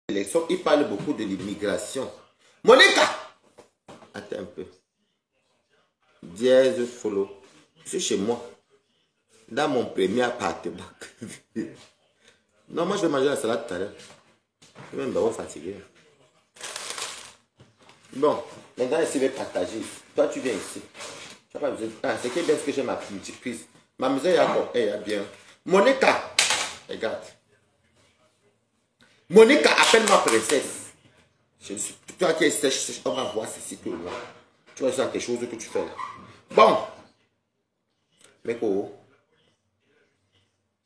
l'élection, il parle beaucoup de l'immigration. Monica! Attends un peu. Dièse follow. Je suis chez moi. Dans mon premier appartement. Non, moi je vais manger la salade tout à l'heure. Je vais même fatigué. Bon, maintenant ici, je vais partager. Toi, tu viens ici. Tu n'as pas besoin. Ah, c'est bien ce que j'ai ma petite prise. Ma maison est à bien. Monica, regarde. Monica, appelle-moi princesse. Je suis toi qui es sèche, on va voir ceci tout le monde. Tu vois, c'est quelque chose que tu fais là. Bon. Meko,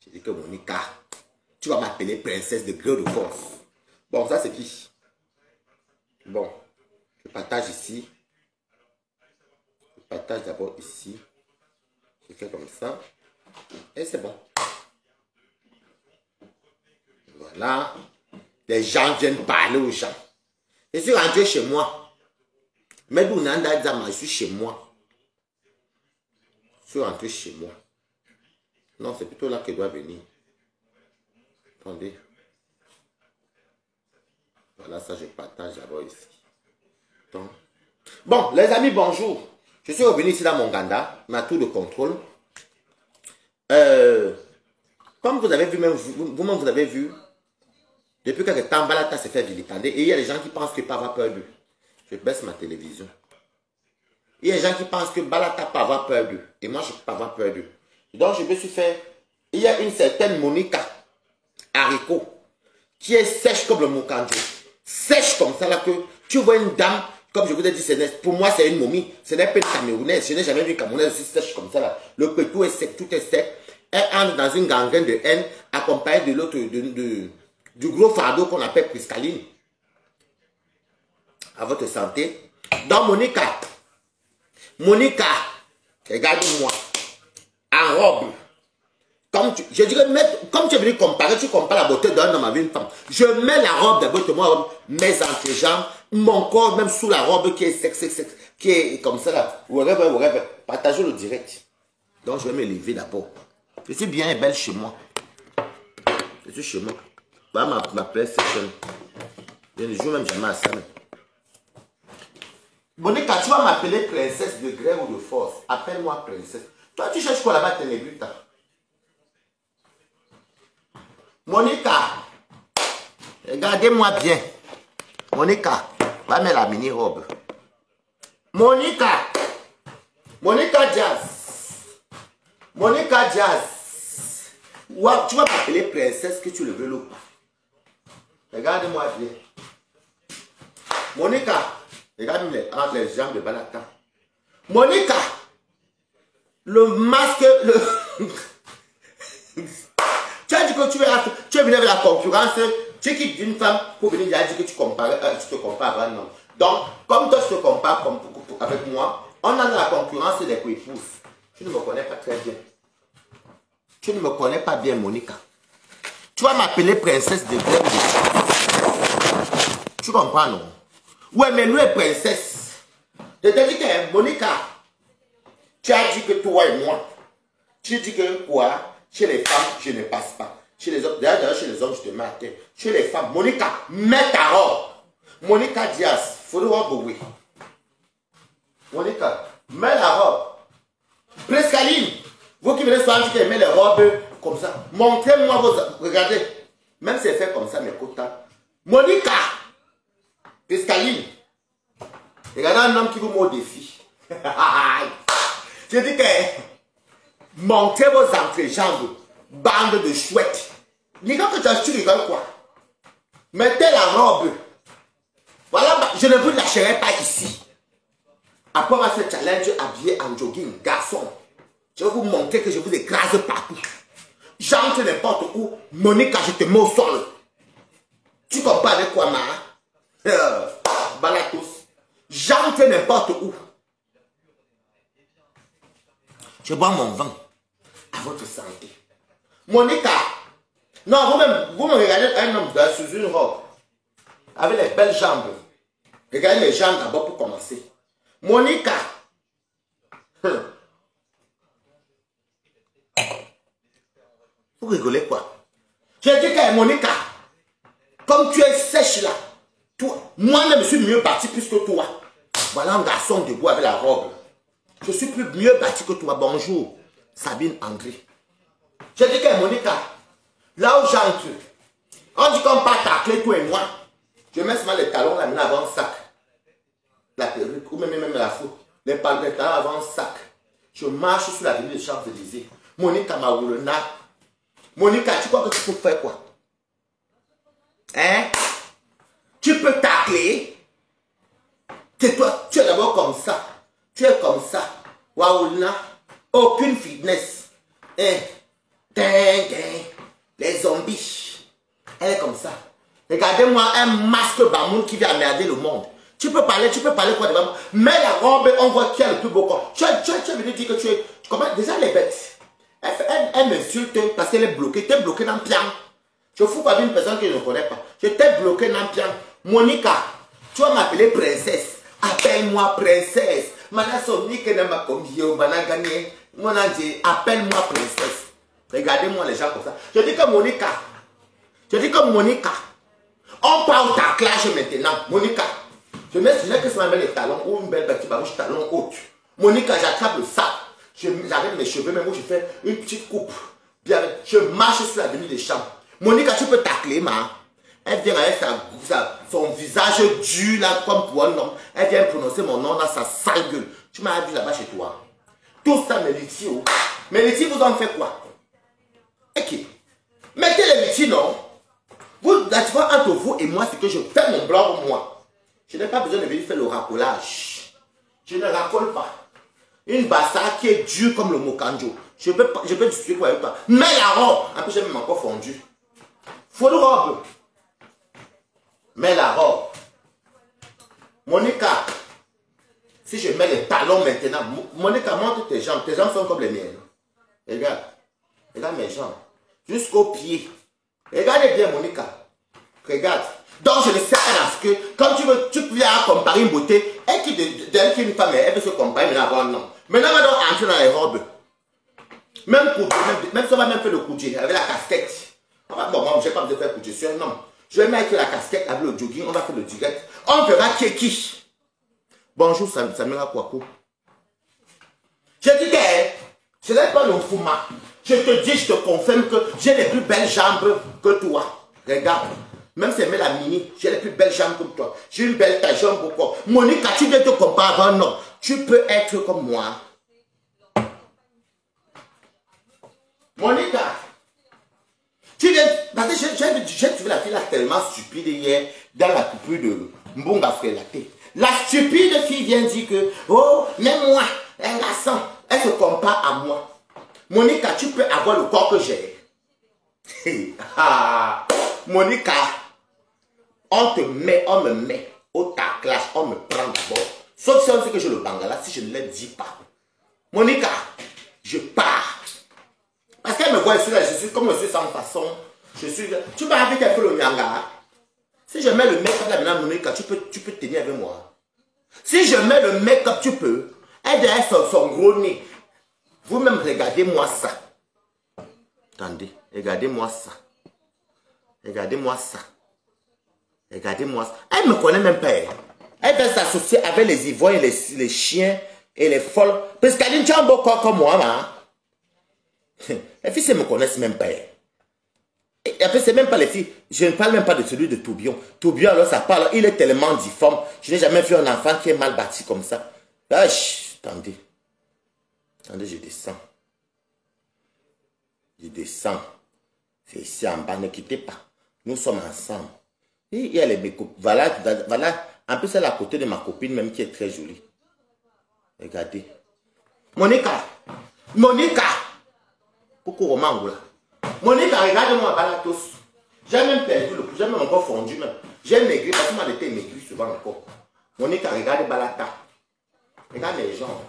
j'ai dit que Monica, tu vas m'appeler princesse de gré de force. Bon, ça c'est qui? Bon, je partage ici. Je partage d'abord ici. Je fais comme ça. Et c'est bon. Voilà. Les gens viennent parler aux gens. Je suis rentré chez moi. Mais d'où Nanda Zama, je suis chez moi. Je suis rentré chez moi. Non, c'est plutôt là qu'elle doit venir. Attendez. Voilà, ça je partage d'abord ici. Donc. Bon, les amis, bonjour. Je suis revenu ici dans mon Ganda, ma tour de contrôle. Comme vous avez vu, même vous-même vous avez vu, depuis quelque temps, Balata s'est fait vilipender. Et il y a des gens qui pensent que pas avoir peur d'eux. Je baisse ma télévision. Il y a des gens qui pensent que Balata peut avoir peur d'eux. Et moi, je ne peux pas avoir peur d'eux. Donc, je me suis fait... Il y a une certaine Monica Haricot qui est sèche comme le Moukandjo. Sèche comme ça, là, que tu vois une dame, comme je vous ai dit, pour moi, c'est une momie. Ce n'est pas une Camerounaise. Je n'ai jamais vu une Camerounaise aussi sèche comme ça, là. Le pétou est sec, tout est sec. Elle entre dans une gangrène de haine, accompagnée de l'autre, du gros fardeau qu'on appelle Priscaline. À votre santé. Donc, Monica, regarde-moi, en robe. Je dirais, comme tu es venu comparer, tu compares la beauté d'un homme avec une femme. Je mets la robe d'abord, mes entrejambes, mon corps, même sous la robe qui est sexe, qui est comme ça là. Whatever. Partagez le direct. Donc, je vais me lever d'abord. Je suis bien et belle chez moi. Je suis chez moi. Voilà ma PlayStation. Je ne joue même jamais à ça. Monica, tu vas m'appeler princesse de gré ou de force. Appelle-moi princesse. Toi, tu cherches quoi là-bas, Ténébuta? Monica, regardez-moi bien. Monica, va mettre la mini-robe. Monica Jazz. Monica Jazz. Wow, tu vas m'appeler princesse que tu le veux ou pas. Regarde-moi bien. Monica, regarde entre les jambes de Balata. Monica, le masque, tu as dit que tu es venu avec la concurrence, tu quittes d'une femme pour venir dire que tu te compares à un homme. Donc, comme toi tu te compares avec moi, on a la concurrence des co-épouses. Tu ne me connais pas très bien. Tu ne me connais pas bien, Monica. Tu vas m'appeler princesse de gré. Tu comprends, non? Ouais, mais nous est princesse. Je te dis que, Monica, tu as dit que toi et moi, tu dis que quoi? Chez les femmes, je ne passe pas. Chez les hommes, d'ailleurs, chez les hommes, je te mets à terre. Chez les femmes, Monica, mets ta robe. Monica Diaz, faut le robe, oui. Monica, mets la robe. Prescaline, vous qui venez souvent dire qu'elle met les robes comme ça, montrez-moi vos... Regardez, même si elle fait comme ça, mes quotas. Monica, Prescaline, regardez un homme qui vous met au défi. Je dis que montrez vos entrejambes, bande de chouettes. Dis-moi que tu rigoles quoi? Mettez la robe. Voilà, je ne vous lâcherai pas ici. Après avoir ce challenge habillé en jogging, garçon, je vais vous montrer que je vous écrase partout. J'entre n'importe où, Monica, je te mets au sol. Tu comprends avec quoi, Mara? Balatos. J'entre n'importe où. Je bois mon vin à votre santé. Monica, non, vous me regardez un homme sous une robe, avec les belles jambes. Regardez les jambes d'abord pour commencer. Monica, vous rigolez quoi? J'ai dit que Monica, Comme tu es sèche là. Moi-même, je suis mieux bâti plus que toi. Voilà un garçon debout avec la robe. Je suis plus mieux bâti que toi. Bonjour, Sabine André. J'ai dit que Monica, là où j'entre, on dit qu'on part tacler toi et moi. Je mets seulement les talons là, maintenant avant le sac. La perruque, ou même la faute. Les talons avant le sac. Je marche sur l'avenue des Champs-Élysées. Monica Maoulena. Monica, tu crois que tu peux faire quoi? Hein? Tu peux tacler. Tais-toi, tu es d'abord comme ça. Tu es comme ça. Waoulna. Aucune fitness. Hein? Les zombies. Elle est comme ça. Regardez-moi un masque Bamoun qui vient emmerder le monde. Tu peux parler quoi de Bamoun. Mais la robe, on voit qui a le plus beau corps. Tu es venu dire que tu es... Comment? Déjà, elle est bête. Elle m'insulte parce qu'elle est bloquée. Tu es bloquée dans le pian. Je fous pas d'une personne que je ne connais pas. Je t'ai bloqué dans le pian. Monica, tu vas m'appeler princesse. Appelle-moi princesse. Mana Sonique n'a pas commis. Mana gagné. Mon ange, appelle-moi princesse. Regardez-moi les gens comme ça. Je dis que Monica. On parle taclage maintenant. Monica. Je n'ai que ça met les talons ou une belle petite barouche talon haute. Monica, j'attrape le sac. J'arrête mes cheveux, même où je fais une petite coupe. Bien, je marche sur l'avenue des Champs. Monica, tu peux tacler, ma. Elle vient avec son visage dur là, comme pour un homme. Elle vient prononcer mon nom dans sa sale gueule. Tu m'as vu là-bas chez toi. Tout ça, mes litios. Mes litios, vous en faites quoi? Ok. Mettez les litios, non? La différence entre vous et moi, c'est que je fais mon blanc pour moi. Je n'ai pas besoin de venir faire le racolage. Je ne racole pas. Une bassa qui est dure comme le mokanjo. Je peux discuter quoi avec toi. Mais la robe, en plus j'ai même encore fondu. Faut une robe. Mais la robe. Monica, si je mets les talons maintenant, Monica, montre tes jambes. Tes jambes sont comme les miennes. Regarde. Regarde mes jambes. Jusqu'aux pieds. Regardez bien, Monica. Regarde. Donc, je ne sais pas que, comme tu viens comparer une beauté, elle qui est une femme, elle veut se comparer, mais là, non. Maintenant, on va donc entrer dans les robes. Même si on va même faire le coudé avec la casquette. Bon, moi, je n'ai pas besoin de faire coudé, c'est un homme. Je vais mettre la casquette avec le jogging, on va faire le direct. On verra qui est qui. Bonjour, Samuel Kouakou. Je dis que ce n'est pas le Fouma. Je te dis, je te confirme que j'ai les plus belles jambes que toi. Regarde. Même si elle met la mini, j'ai les plus belles jambes que toi. J'ai une belle taille, jambe au corps. Monica, tu viens te comparer à un homme. Tu peux être comme moi. Monica, tu viens... Parce que j'ai trouvé la fille là tellement stupide hier dans la coupure de Mbonga Frelaté. La stupide fille vient dire que, oh, même moi, un garçon, elle se compare à moi. Monica, tu peux avoir le corps que j'ai. Monica, on me met au taclage, on me prend d'abord. Sauf si on sait que j'ai le bangala, si je ne le dis pas. Monica, je pars. Parce qu'elle me voit ici, là, je suis comme je suis sans façon. Tu m'as avec un peu le nyanga. Si je mets le make-up là maintenant, Monica, tu peux tenir avec moi. Si je mets le make-up, tu peux. Elle derrière son gros nez. Vous-même, regardez-moi ça. Attendez, regardez-moi ça. Regardez-moi ça. Regardez-moi ça. Elle ne me connaît même pas. Elle va s'associer avec les ivoires, les chiens et les folles. Parce qu'elle a une jambe au corps comme moi, hein. Les filles, elles ne me connaissent même pas. Et après, c'est même pas les filles. Je ne parle même pas de celui de Toubion. Toubion, alors ça parle. Il est tellement difforme. Je n'ai jamais vu un enfant qui est mal bâti comme ça. Ah, attendez. Attendez, je descends. Je descends. C'est ici en bas. Ne quittez pas. Nous sommes ensemble. Et il y a les bécos. Voilà. En plus, elle est à côté de ma copine même qui est très jolie. Regardez. Monica. Monica. Coucou Roman, là. Monica, regarde-moi, Balatos. J'ai même perdu le pouls, j'ai même encore fondu même. J'ai maigri, parce que moi j'étais maigri souvent encore. Monica, regarde Balata. Regarde mes jambes.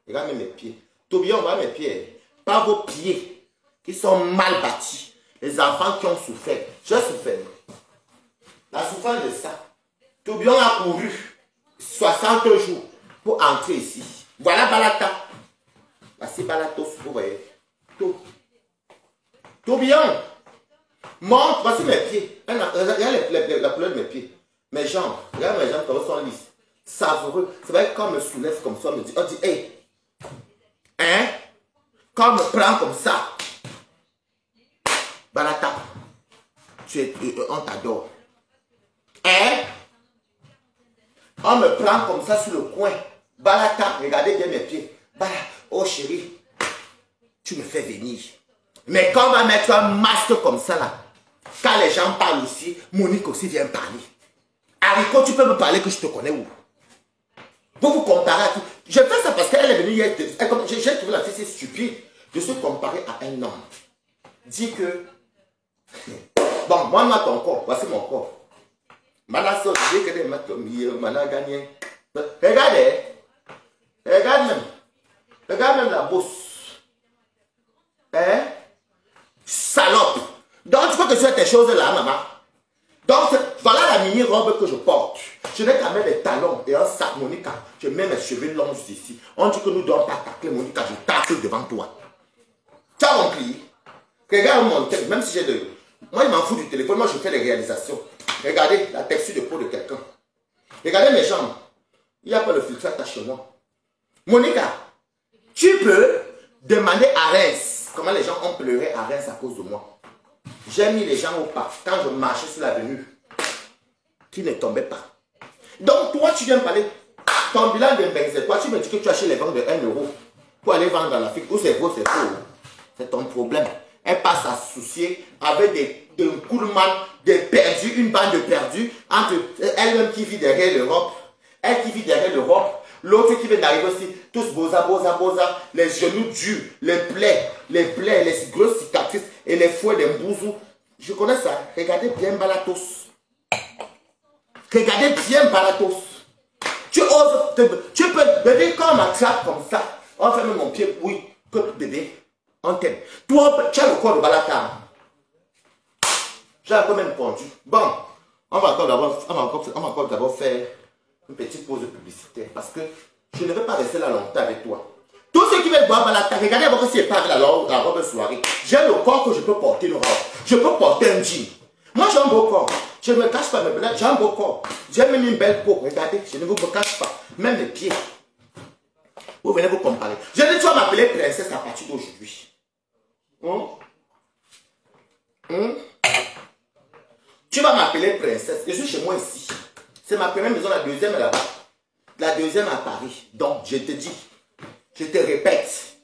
Regarde mes pieds. Toubion, regarde mes pieds. Pas vos pieds qui sont mal bâtis. Les enfants qui ont souffert. J'ai souffert. La souffrance de ça. Toubion a couru 60 jours pour entrer ici. Voilà Balata. Voici Balatos, vous voyez. Toubion, montre, voici mes pieds. Regarde la couleur de mes pieds. Mes jambes. Regarde mes jambes comme elles sont lisses. Savoureux. C'est vrai que quand on me soulève comme ça, on dit, hey, hein? Quand on me prend comme ça, Balata, on t'adore. Hein? On me prend comme ça sur le coin. Balata, regardez bien mes pieds. Balata, oh chérie, tu me fais venir. Mais quand on va mettre un masque comme ça là, quand les gens parlent aussi, Monique aussi vient parler. Haricot, tu peux me parler que je te connais où? Pour vous comparer à tout. Je fais ça parce qu'elle est venue hier. J'ai trouvé la fille c'est stupide de se comparer à un homme. Dis que, bon, moi, ton corps, voici mon corps. Manasso, dès que les matos, mana gagné. Regardez, regarde même la bosse. Hein? Salope. Donc, tu crois que c'est tes choses là, maman? Donc, voilà la mini-robe que je porte. Je n'ai qu'à mettre des talons et un sac, Monica. Je mets mes cheveux longs ici. On dit que nous ne devons pas tacler, Monica. Je tacle devant toi. Tu as compris? Regarde mon tête, même si j'ai de... Moi, il m'en fout du téléphone. Moi, je fais les réalisations. Regardez la texture de peau de quelqu'un. Regardez mes jambes. Il n'y a pas de filtre attaché chez moi. Monica, tu peux demander à Reims comment les gens ont pleuré à Reims à cause de moi. J'ai mis les gens au pas quand je marchais sur l'avenue qui ne tombaient pas. Donc toi tu viens me parler, ton bilan de Benzé, toi tu me dis que tu achètes les ventes de 1 euro pour aller vendre dans l'Afrique. Où c'est beau, c'est faux. C'est ton problème. Elle passe à soucier avec des coulements, des perdus, une bande de perdus entre elle-même qui vit derrière l'Europe, elle qui vit derrière l'Europe, l'autre qui vient d'arriver aussi, tous boza, les genoux durs, les plaies, les grosses cicatrices et les fouets des mbouzous. Je connais ça. Regardez bien Balatos. Regardez bien Balatos. Tu oses, tu peux, bébé, quand on m'attrape comme ça, on fait même mon pied, oui, que bébé, on t'aime. Toi, tu as le corps de Balata. J'ai quand même pondu. Bon, on va encore d'abord faire une petite pause de publicité parce que je ne vais pas rester là longtemps avec toi. Tous ceux qui veulent boire Balata, regardez d'abord si c'est pas la robe soirée. J'ai le corps que je peux porter une robe. Je peux porter un jean. Moi j'ai un beau corps. Je ne me cache pas mes blagues, j'ai un beau corps. J'ai même une belle peau. Regardez, je ne vous cache pas. Même mes pieds. Vous venez vous comparer. Je dis, tu vas m'appeler princesse à partir d'aujourd'hui. Tu vas m'appeler princesse. Je suis chez moi ici. C'est ma première maison, la deuxième est là-bas. La deuxième à Paris. Donc, je te dis, je te répète.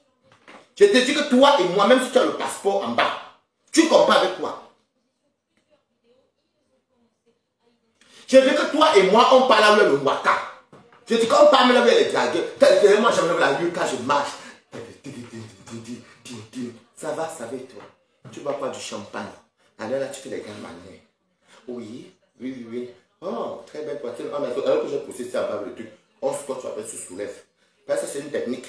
Je te dis que toi et moi, même si tu as le passeport en bas, tu compares avec quoi? Je veux que toi et moi, on parle avec le waka. Je dis qu'on parle avec les dragueurs. Moi, j'aime la rue quand je marche. Ça va toi. Tu bois pas du champagne. Alors là, tu fais les grandes manières. Oui. Oh, très belle poitrine. Alors que j'ai poussé ça en bas le truc. On squat, tu appelles, se soulève. Ça, c'est une technique.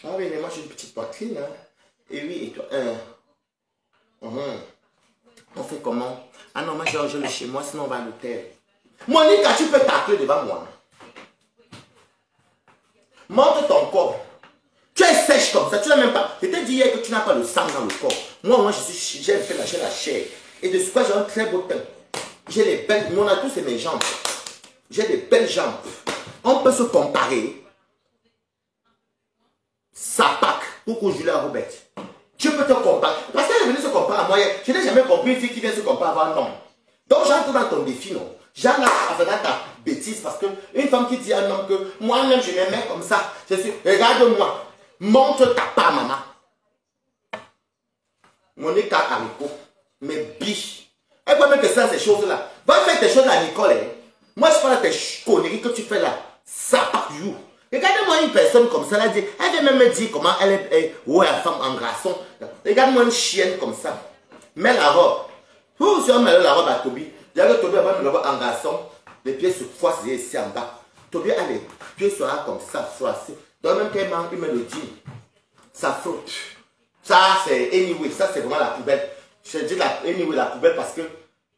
Ah oui, mais moi, j'ai une petite poitrine. Hein. Et oui, et toi, on fait comment? Ah non, moi, je le chez moi, sinon on va à l'hôtel. Monica, tu peux tacler devant moi. Montre ton corps. Tu es sèche comme ça, tu n'as même pas. Je t'ai dit hier que tu n'as pas le sang dans le corps. Moi, j'ai fait lâcher la chair. Et de ce quoi j'ai un très beau teint. J'ai les belles, mon atout c'est mes jambes. J'ai des belles jambes. On peut se comparer. Sapac, pour Julia Robert. Tu peux te comparer. Parce qu'elle est venue se comparer à moi. Je n'ai jamais compris une fille qui vient se comparer à un homme. Donc j'entre dans ton défi, non? J'entre dans ta bêtise parce qu'une femme qui dit à un homme que moi-même je m'aimais comme ça. Je suis, regarde-moi. Montre ta part, maman. Monica Haricot. Mais biche. Elle voit même que ça, ces choses-là. Va faire tes choses à Nicole. Hein. Moi, je parle de tes conneries que tu fais là. Ça part du jour. Regardez-moi une personne comme ça. Elle vient même me dire comment elle est. Ouais, la femme en garçon. Regarde-moi une chienne comme ça. Mets la robe. Si on met la robe à Toby. Regarde Toby va mettre la robe en garçon. Les pieds se froissent ici en bas. Toby a les pieds sera comme ça, froissés. Donc même quand il met le jean, ça flotte. Ça c'est anyway, ça c'est vraiment la poubelle. Je dis anyway la poubelle parce que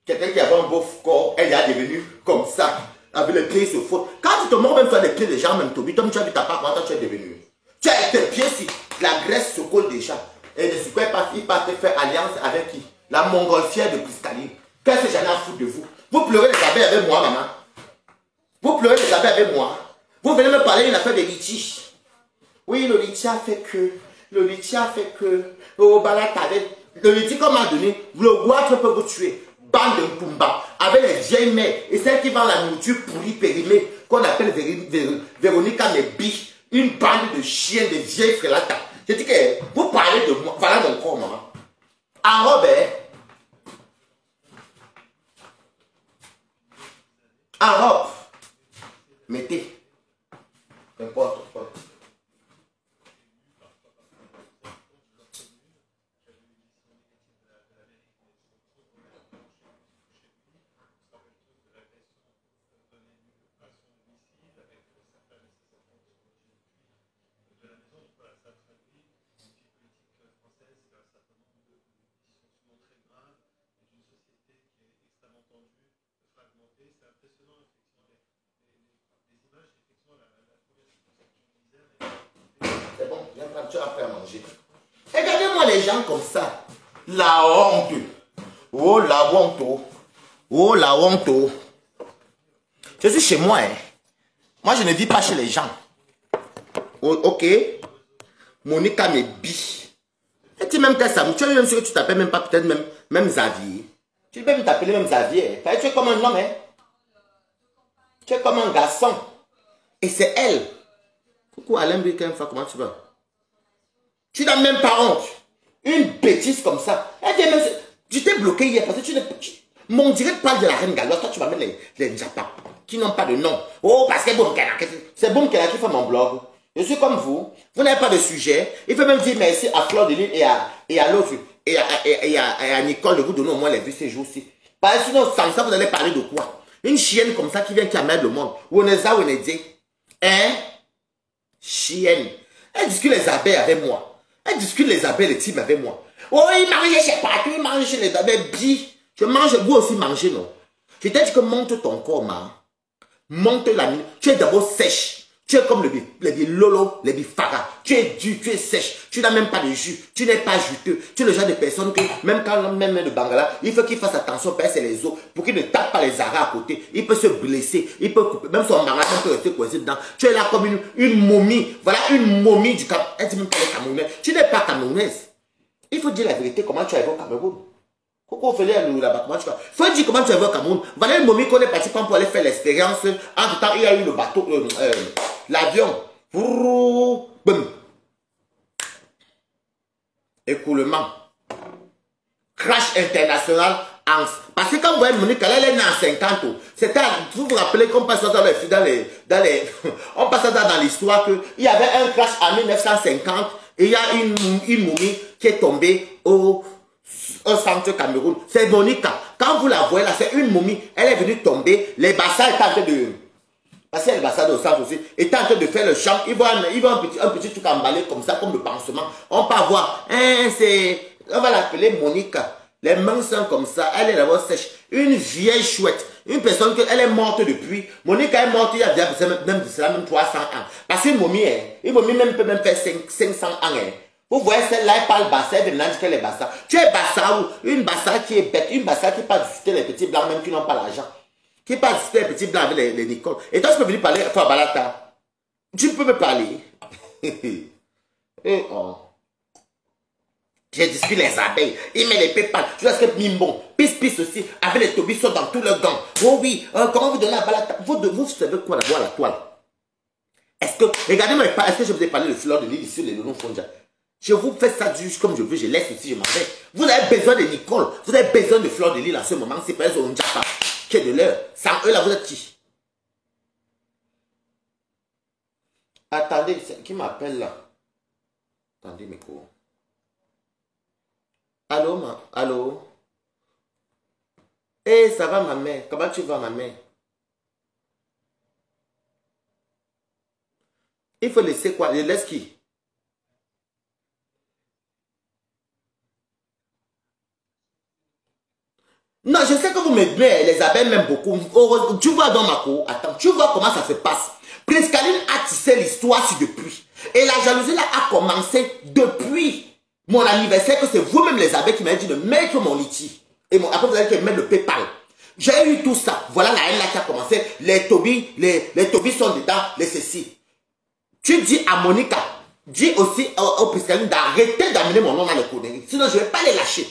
quelqu'un qui avait un beau corps, elle est devenue comme ça. Avec les pieds se frottent. Quand tu te mords même sur les pieds des gens, même Toby, toi tu as vu ta part, comment tu es devenu. Tu as tes pieds si la graisse se colle déjà. Et de ce quoi il part faire alliance avec qui? La montgolfière de Priscaline. Qu'est-ce que j'en ai à foutre de vous? Vous pleurez les abeilles avec moi, maman. Vous pleurez les abeilles avec moi. Vous venez me parler d'une affaire de litige. Oui, le litige a fait que. Le litige a fait que. Oh, le litige qu'on m'a donné, le goitre peut vous tuer. Bande de Pumba, avec les vieilles mères et celles qui vendent la nourriture pourrie périmée, qu'on appelle Véronica Mebi, une bande de chiens, de vieilles frélatas. Je dis que vous parlez de moi, voilà mon corps, maman. En robe, en robe, mettez, n'importe quoi. C'est bon, viens prendre, tu as après à manger. Regardez-moi les gens comme ça. La honte. Oh la honte. Oh la honte. Je suis chez moi. Hein. Moi, je ne vis pas chez les gens. Oh, ok. Monica me bille. Et tu même que ça, tu as même sûr que tu t'appelles même pas peut-être même Xavier. Tu peux même t'appeler même Xavier. Tu es comme un homme. Hein. Tu es comme un garçon. Et c'est elle. Coucou Alain Bricken, comment tu vas? Tu n'as même pas honte. Une bêtise comme ça. Tu t'es bloqué hier parce que tu n'es pas... Mon direct parle de la reine Galoise. Toi, tu vas mettre les Njapa qui n'ont pas de nom. Oh, parce que c'est Boumkela qui fait mon blog. Je suis comme vous. Vous n'avez pas de sujet. Il faut même dire merci à Fleur de Lille et à l'autre. Et à Nicole de vous donner au moins les vues ces jours-ci. Parce que sinon, sans ça, vous allez parler de quoi? Une chienne comme ça qui vient qui amène le monde. Où on est ça, où on est dit. Hein? Chienne. Elle discute les abeilles avec moi. Elle discute les abeilles, les teams avec moi. Oh, il mange chez partout, il mange chez les abeilles. Bi. Je mange, vous aussi mangez, non? Je t'ai dit que monte ton corps, ma. Monte la mine. Tu es d'abord sèche. Tu es comme les lolo, les bifaga. Tu es dur, tu es sèche. Tu n'as même pas de jus. Tu n'es pas juteux. Tu es le genre de personne que, même quand l'homme même de Bangala, il faut qu'il fasse attention, percer les os, pour qu'il ne tape pas les arrêts à côté. Il peut se blesser. Il peut couper. Même son Bangala peut rester coincé dedans. Tu es là comme une momie. Voilà, une momie du Cameroun. Elle dit même pas les Camerounais. Tu n'es pas camerounaise. Il faut dire la vérité. Comment tu arrives au Cameroun? Pourquoi on fait là-bas? Comment tu vas? Faut dire comment tu arrives au Cameroun. Voilà une momie qu'on est parti pour aller faire l'expérience. Entre temps, il y a eu le bateau, l'avion. Boum. Écoulement. Crash international. Parce que quand vous voyez Monique, elle est née en 50. C'était, vous vous rappelez qu'on passe ça dans les on passe ça dans l'histoire qu'il y avait un crash en 1950 et il y a une momie qui est tombée au centre Cameroun. C'est Monica. Quand vous la voyez là, c'est une momie. Elle est venue tomber. Les bassins étaient en train de... Parce que les bassins au centre aussi étaient en train de faire le chant. Ils voient un petit truc emballé comme ça, comme le pansement. On peut voir. On va l'appeler Monica. Les mains sont comme ça. Elle est d'abord sèche. Une vieille chouette. Une personne que elle est morte depuis. Monica est morte il y a même 300 ans. Parce qu'une momie, même peut même faire 500 ans. Vous voyez celle-là, elle parle bassa, elle demande qu'elle est bassa. Tu es bassa ou une bassa qui est bête, une bassa qui pas discuter les petits blancs même qui n'ont pas l'argent. Qui pas discuter les petits blancs avec les Nicole. Et toi, tu peux venir parler à toi, Balata. Tu peux me parler. Je discute les abeilles, il met les pétales, je vois ce que Mimbon, pisse aussi, avec les tobissons dans tout le gant. Oh oui, comment vous donnez la Balata? Vous savez quoi d'abord à la toile? Est-ce que, regardez-moi, est-ce que je vous ai parlé de Fleur de Lille ici, les noms Fonja? Je vous fais ça juste comme je veux, je laisse ici, je m'en vais. Vous avez besoin de Nicole, vous avez besoin de Fleur de Lille en ce moment, c'est pas eux, on ne pas. Qui est de l'heure. Sans eux, là, vous êtes qui? Attendez, qui m'appelle là? Attendez, mes cours. Allô, allô? Eh, ça va, ma mère? Comment tu vas, ma mère? Il faut laisser quoi? Je laisse qui? Non, je sais que vous m'aimez, les abeilles m'aiment beaucoup. Tu vois dans ma cour, attends, tu vois comment ça se passe. Prince Kaline a tissé l'histoire sur depuis. Et la jalousie là a commencé depuis mon anniversaire, que c'est vous-même les abeilles qui m'avez dit de mettre mon liti. Et bon, après, vous allez mettre le PayPal. J'ai eu tout ça. Voilà la haine là qui a commencé. Les Toby sont dedans, les ceci. Tu dis à Monica, dis aussi au Piscaline d'arrêter d'amener mon nom dans les conneries. Sinon, je ne vais pas les lâcher.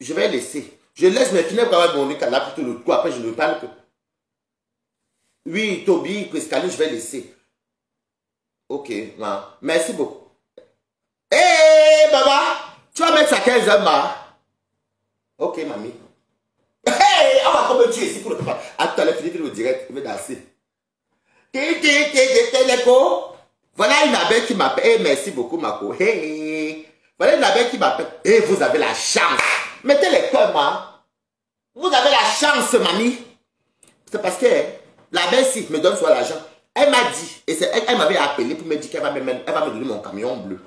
Je vais laisser. Je laisse mes finir avec Monica là plutôt le coup. Après, je ne parle que. Oui, Toby, Piscaline, je vais laisser. Ok, non. Merci beaucoup. Hé, Baba, tu vas mettre ça 15 heures, ma. Ok, mamie. Hey, on va comme tu ici pour le papa. Attends, les filles, le direct, je vais danser. Voilà une abeille qui m'appelle. Hey, merci beaucoup, Mako. Hey, voilà une abeille qui m'appelle. Et vous avez la chance. Mettez les cœurs, ma. Vous avez la chance, mamie. C'est parce que l'abeille, si, me donne soit l'argent. Elle m'a dit, et elle m'avait appelé pour me dire qu'elle va me donner mon camion bleu.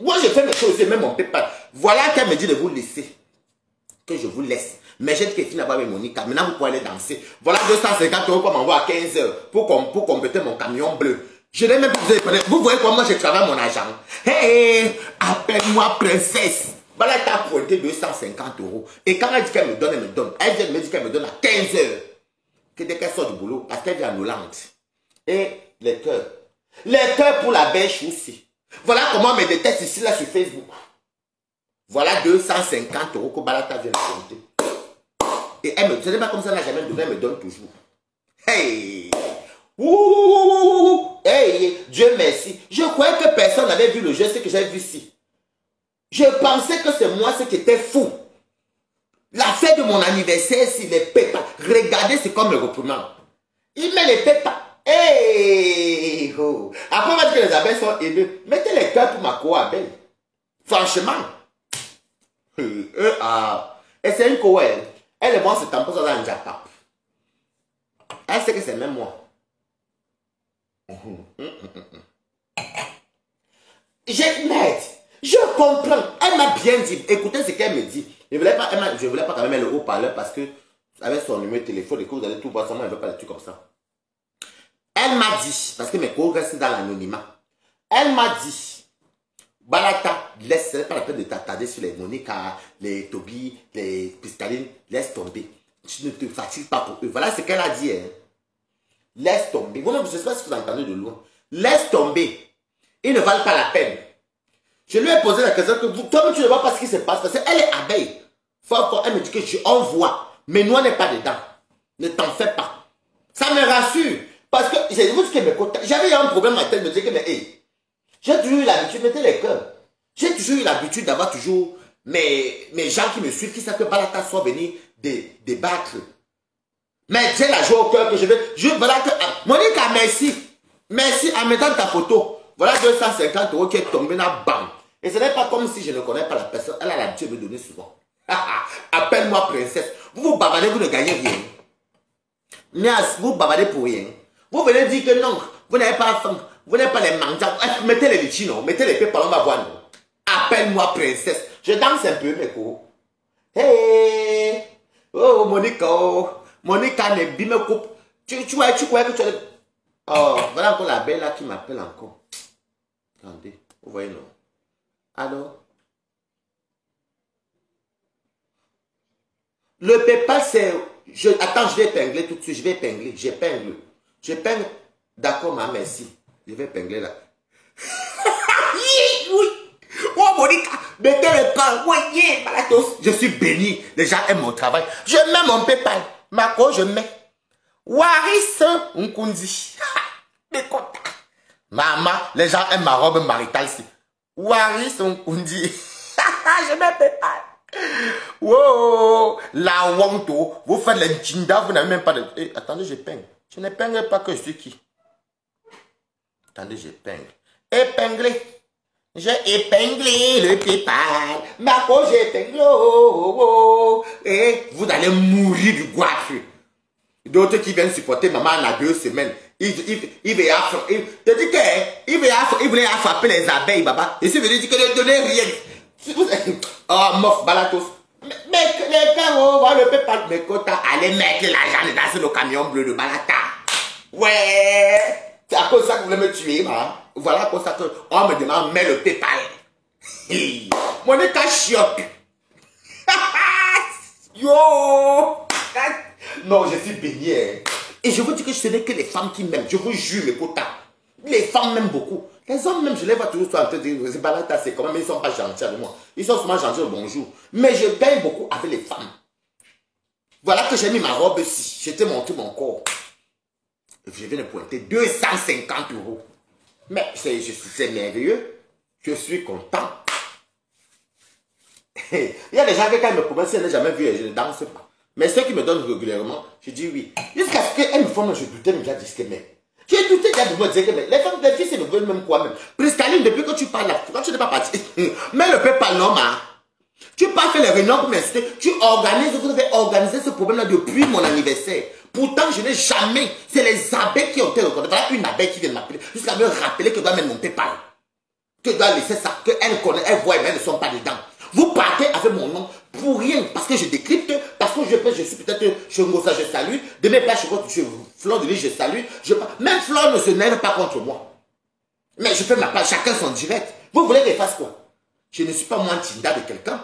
Moi, j'ai fait mes choses, même mon PayPal. Voilà qu'elle me dit de vous laisser. Que je vous laisse. Mais j'ai dit que finalement avec Monica. Maintenant, vous pouvez aller danser. Voilà 250 € pour m'envoyer à 15 heures pour compléter mon camion bleu. Je n'ai même pas besoin de... Vous voyez comment je travaille mon argent. Hey, appelle-moi princesse. Voilà, elle t'a pointé 250 €. Et quand elle dit qu'elle me donne, elle me donne. Elle me dit qu'elle me donne à 15 heures. Que dès qu'elle sort du boulot, parce qu'elle vient en Hollande. Et les cœurs. Les cœurs pour la bêche aussi. Voilà comment on me déteste ici, là, sur Facebook. Voilà 250 € que Balata vient de compter. Et elle me... Ce n'est pas comme ça, elle n'a jamais donné, elle me donne toujours. Hey! Ouh! Hey! Dieu merci. Je croyais que personne n'avait vu le geste que j'ai vu ici. Je pensais que c'est moi ce qui était fou. La fête de mon anniversaire, si les pépas. Regardez, c'est comme le reprenant. Il met les pépas. Hey! Oh. Après, on va dire que les abeilles sont aimées. Mettez les cœurs pour ma co-abeille. Franchement. Et c'est une co elle et moi, c'est tampon dans un Japon. Elle sait que c'est même moi. Je comprends. Elle m'a bien dit. Écoutez ce qu'elle me dit. Je voulais pas quand même mettre le haut-parleur parce que avec son numéro de téléphone et que vous allez tout voir seulement, elle ne veut pas des trucs comme ça. Elle m'a dit, parce que mes cours restent dans l'anonymat. Elle m'a dit, Balata, laisse, ce n'est pas la peine de t'attarder sur les Monica, les Toby, les Piscaline, laisse tomber. Tu ne te fatigues pas pour eux. Voilà ce qu'elle a dit. Hein. Laisse tomber. Vous-même, je ne sais pas si vous entendez de loin. Laisse tomber. Ils ne valent pas la peine. Je lui ai posé la question que toi, tu ne vois pas ce qui se passe. Parce qu'elle est abeille. Elle me dit que on voit. Mais nous, on n'est pas dedans. Ne t'en fais pas. Ça me rassure. Parce que j'ai vu ce que mes côtés. J'avais un problème à la tête. Je me disais que, mais hey, j'ai toujours eu l'habitude, mettez les cœurs. J'ai toujours eu l'habitude d'avoir toujours mes gens qui me suivent, qui savent que Balata soit venu débattre. Mais j'ai la joie au cœur que je vais. Voilà que. Monica, merci. Merci en mettant ta photo. Voilà 250 € qui est tombé là, bam. Et ce n'est pas comme si je ne connais pas la personne. Elle a l'habitude de me donner souvent. Appelle-moi princesse. Vous vous bavardez, vous ne gagnez rien. Nias, vous bavardez pour rien. Vous venez dire que non, vous n'avez pas faim. Vous n'avez pas les mangas. Mettez les lichis, non. Mettez les pépas, on va voir, non. Appelle-moi princesse. Je danse un peu, mes coups. Hey! Oh, Monica. Monica, ne bime coupe. Tu crois que tu es... Oh, voilà encore la belle là qui m'appelle encore. Attendez, vous voyez, non? Alors? Le PayPal, c'est... Attends, je vais épingler tout de suite. Je vais épingler. J'épingle. J'épingle. D'accord, ma merci. Je vais épingler là. Oui. Oh, Monica, mettez le pain. Oui, Balatos. Je suis béni. Les gens aiment mon travail. Je mets mon PayPal. Marco, je mets. Waris Nkundi. Maman, les gens aiment ma robe maritale. Waris Nkundi. Je mets PayPal. Wow, la Wonto, vous faites les jinda, vous n'avez même pas de... Eh, attendez, je peigne. Je n'épingle pas que je suis qui. Attendez, je peigne. Épinglé. J'ai épinglé le PayPal. Marco, j'ai épinglé. Et vous allez mourir du goitre. D'autres qui viennent supporter maman en 2 semaines. Il veut frapper les abeilles, baba. Et si vous dites que ne donnez rien. Oh, mof, Balatos. Mais les carreaux, on ne peut pas. Mais quand allez mettre l'argent dans le camion bleu de Balata. Ouais. C'est à cause de ça que vous voulez me tuer, ma. Voilà à cause de ça qu'on me demande, mets le PayPal. Monica choc. Yo! Non, je suis baigné. Et je vous dis que ce n'est que les femmes qui m'aiment. Je vous jure, mes quotas. Les femmes m'aiment beaucoup. Les hommes même, je les vois toujours en train de dire, c'est balata, c'est comment, mais ils ne sont pas gentils avec moi. Ils sont souvent gentils au bonjour. Mais je gagne beaucoup avec les femmes. Voilà que j'ai mis ma robe ici. Je t'ai montré mon corps. Je viens de pointer 250 €. Mais c'est merveilleux. Je suis content. Il y a des gens que quand ils me commencent, ils n'ont jamais vu et je ne danse pas. Mais ceux qui me donnent régulièrement, je dis oui. Jusqu'à ce qu'une fois, je doutais, mais j'ai dit que mais. J'ai douté de me dire que mais les femmes, les filles, c'est ne veulent même quoi même. Priscaline, depuis que tu parles là, pourquoi tu n'es pas parti? Mais le peuple parle non, ma. Tu pas fait les réunions pour m'insister. Tu organises, vous avez organisé ce problème-là depuis mon anniversaire. Pourtant, je n'ai jamais. C'est les abeilles qui ont été reconnus. Voilà une abeille qui vient de m'appeler jusqu'à me rappeler que je dois mettre mon PayPal. Que je dois laisser ça. Qu'elle connaît, elle voit, mais elles ne sont pas dedans. Vous partez avec mon nom pour rien. Parce que je décrypte. Parce que je suis peut-être chez Ngosa, je salue. Demain, pas chez Flore de Lys, je salue. Même Flore ne se nègre pas contre moi. Mais je fais ma part. Chacun son direct. Vous voulez qu'elle fasse quoi? Je ne suis pas moins Tinda de quelqu'un.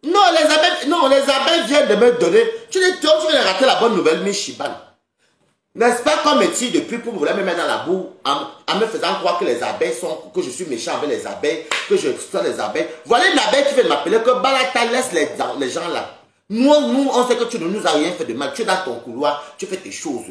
Non, les abeilles viennent de me donner. Tu viens de rater la bonne nouvelle, Michiban. N'est-ce pas comme métier depuis pour vouloir me mettre dans la boue en me faisant croire que les abeilles sont, que je suis méchant avec les abeilles, que je sois les abeilles. Voilà une abeille qui vient de m'appeler que Balata laisse les gens là. Nous, on sait que tu ne nous as rien fait de mal. Tu es dans ton couloir, tu fais tes choses.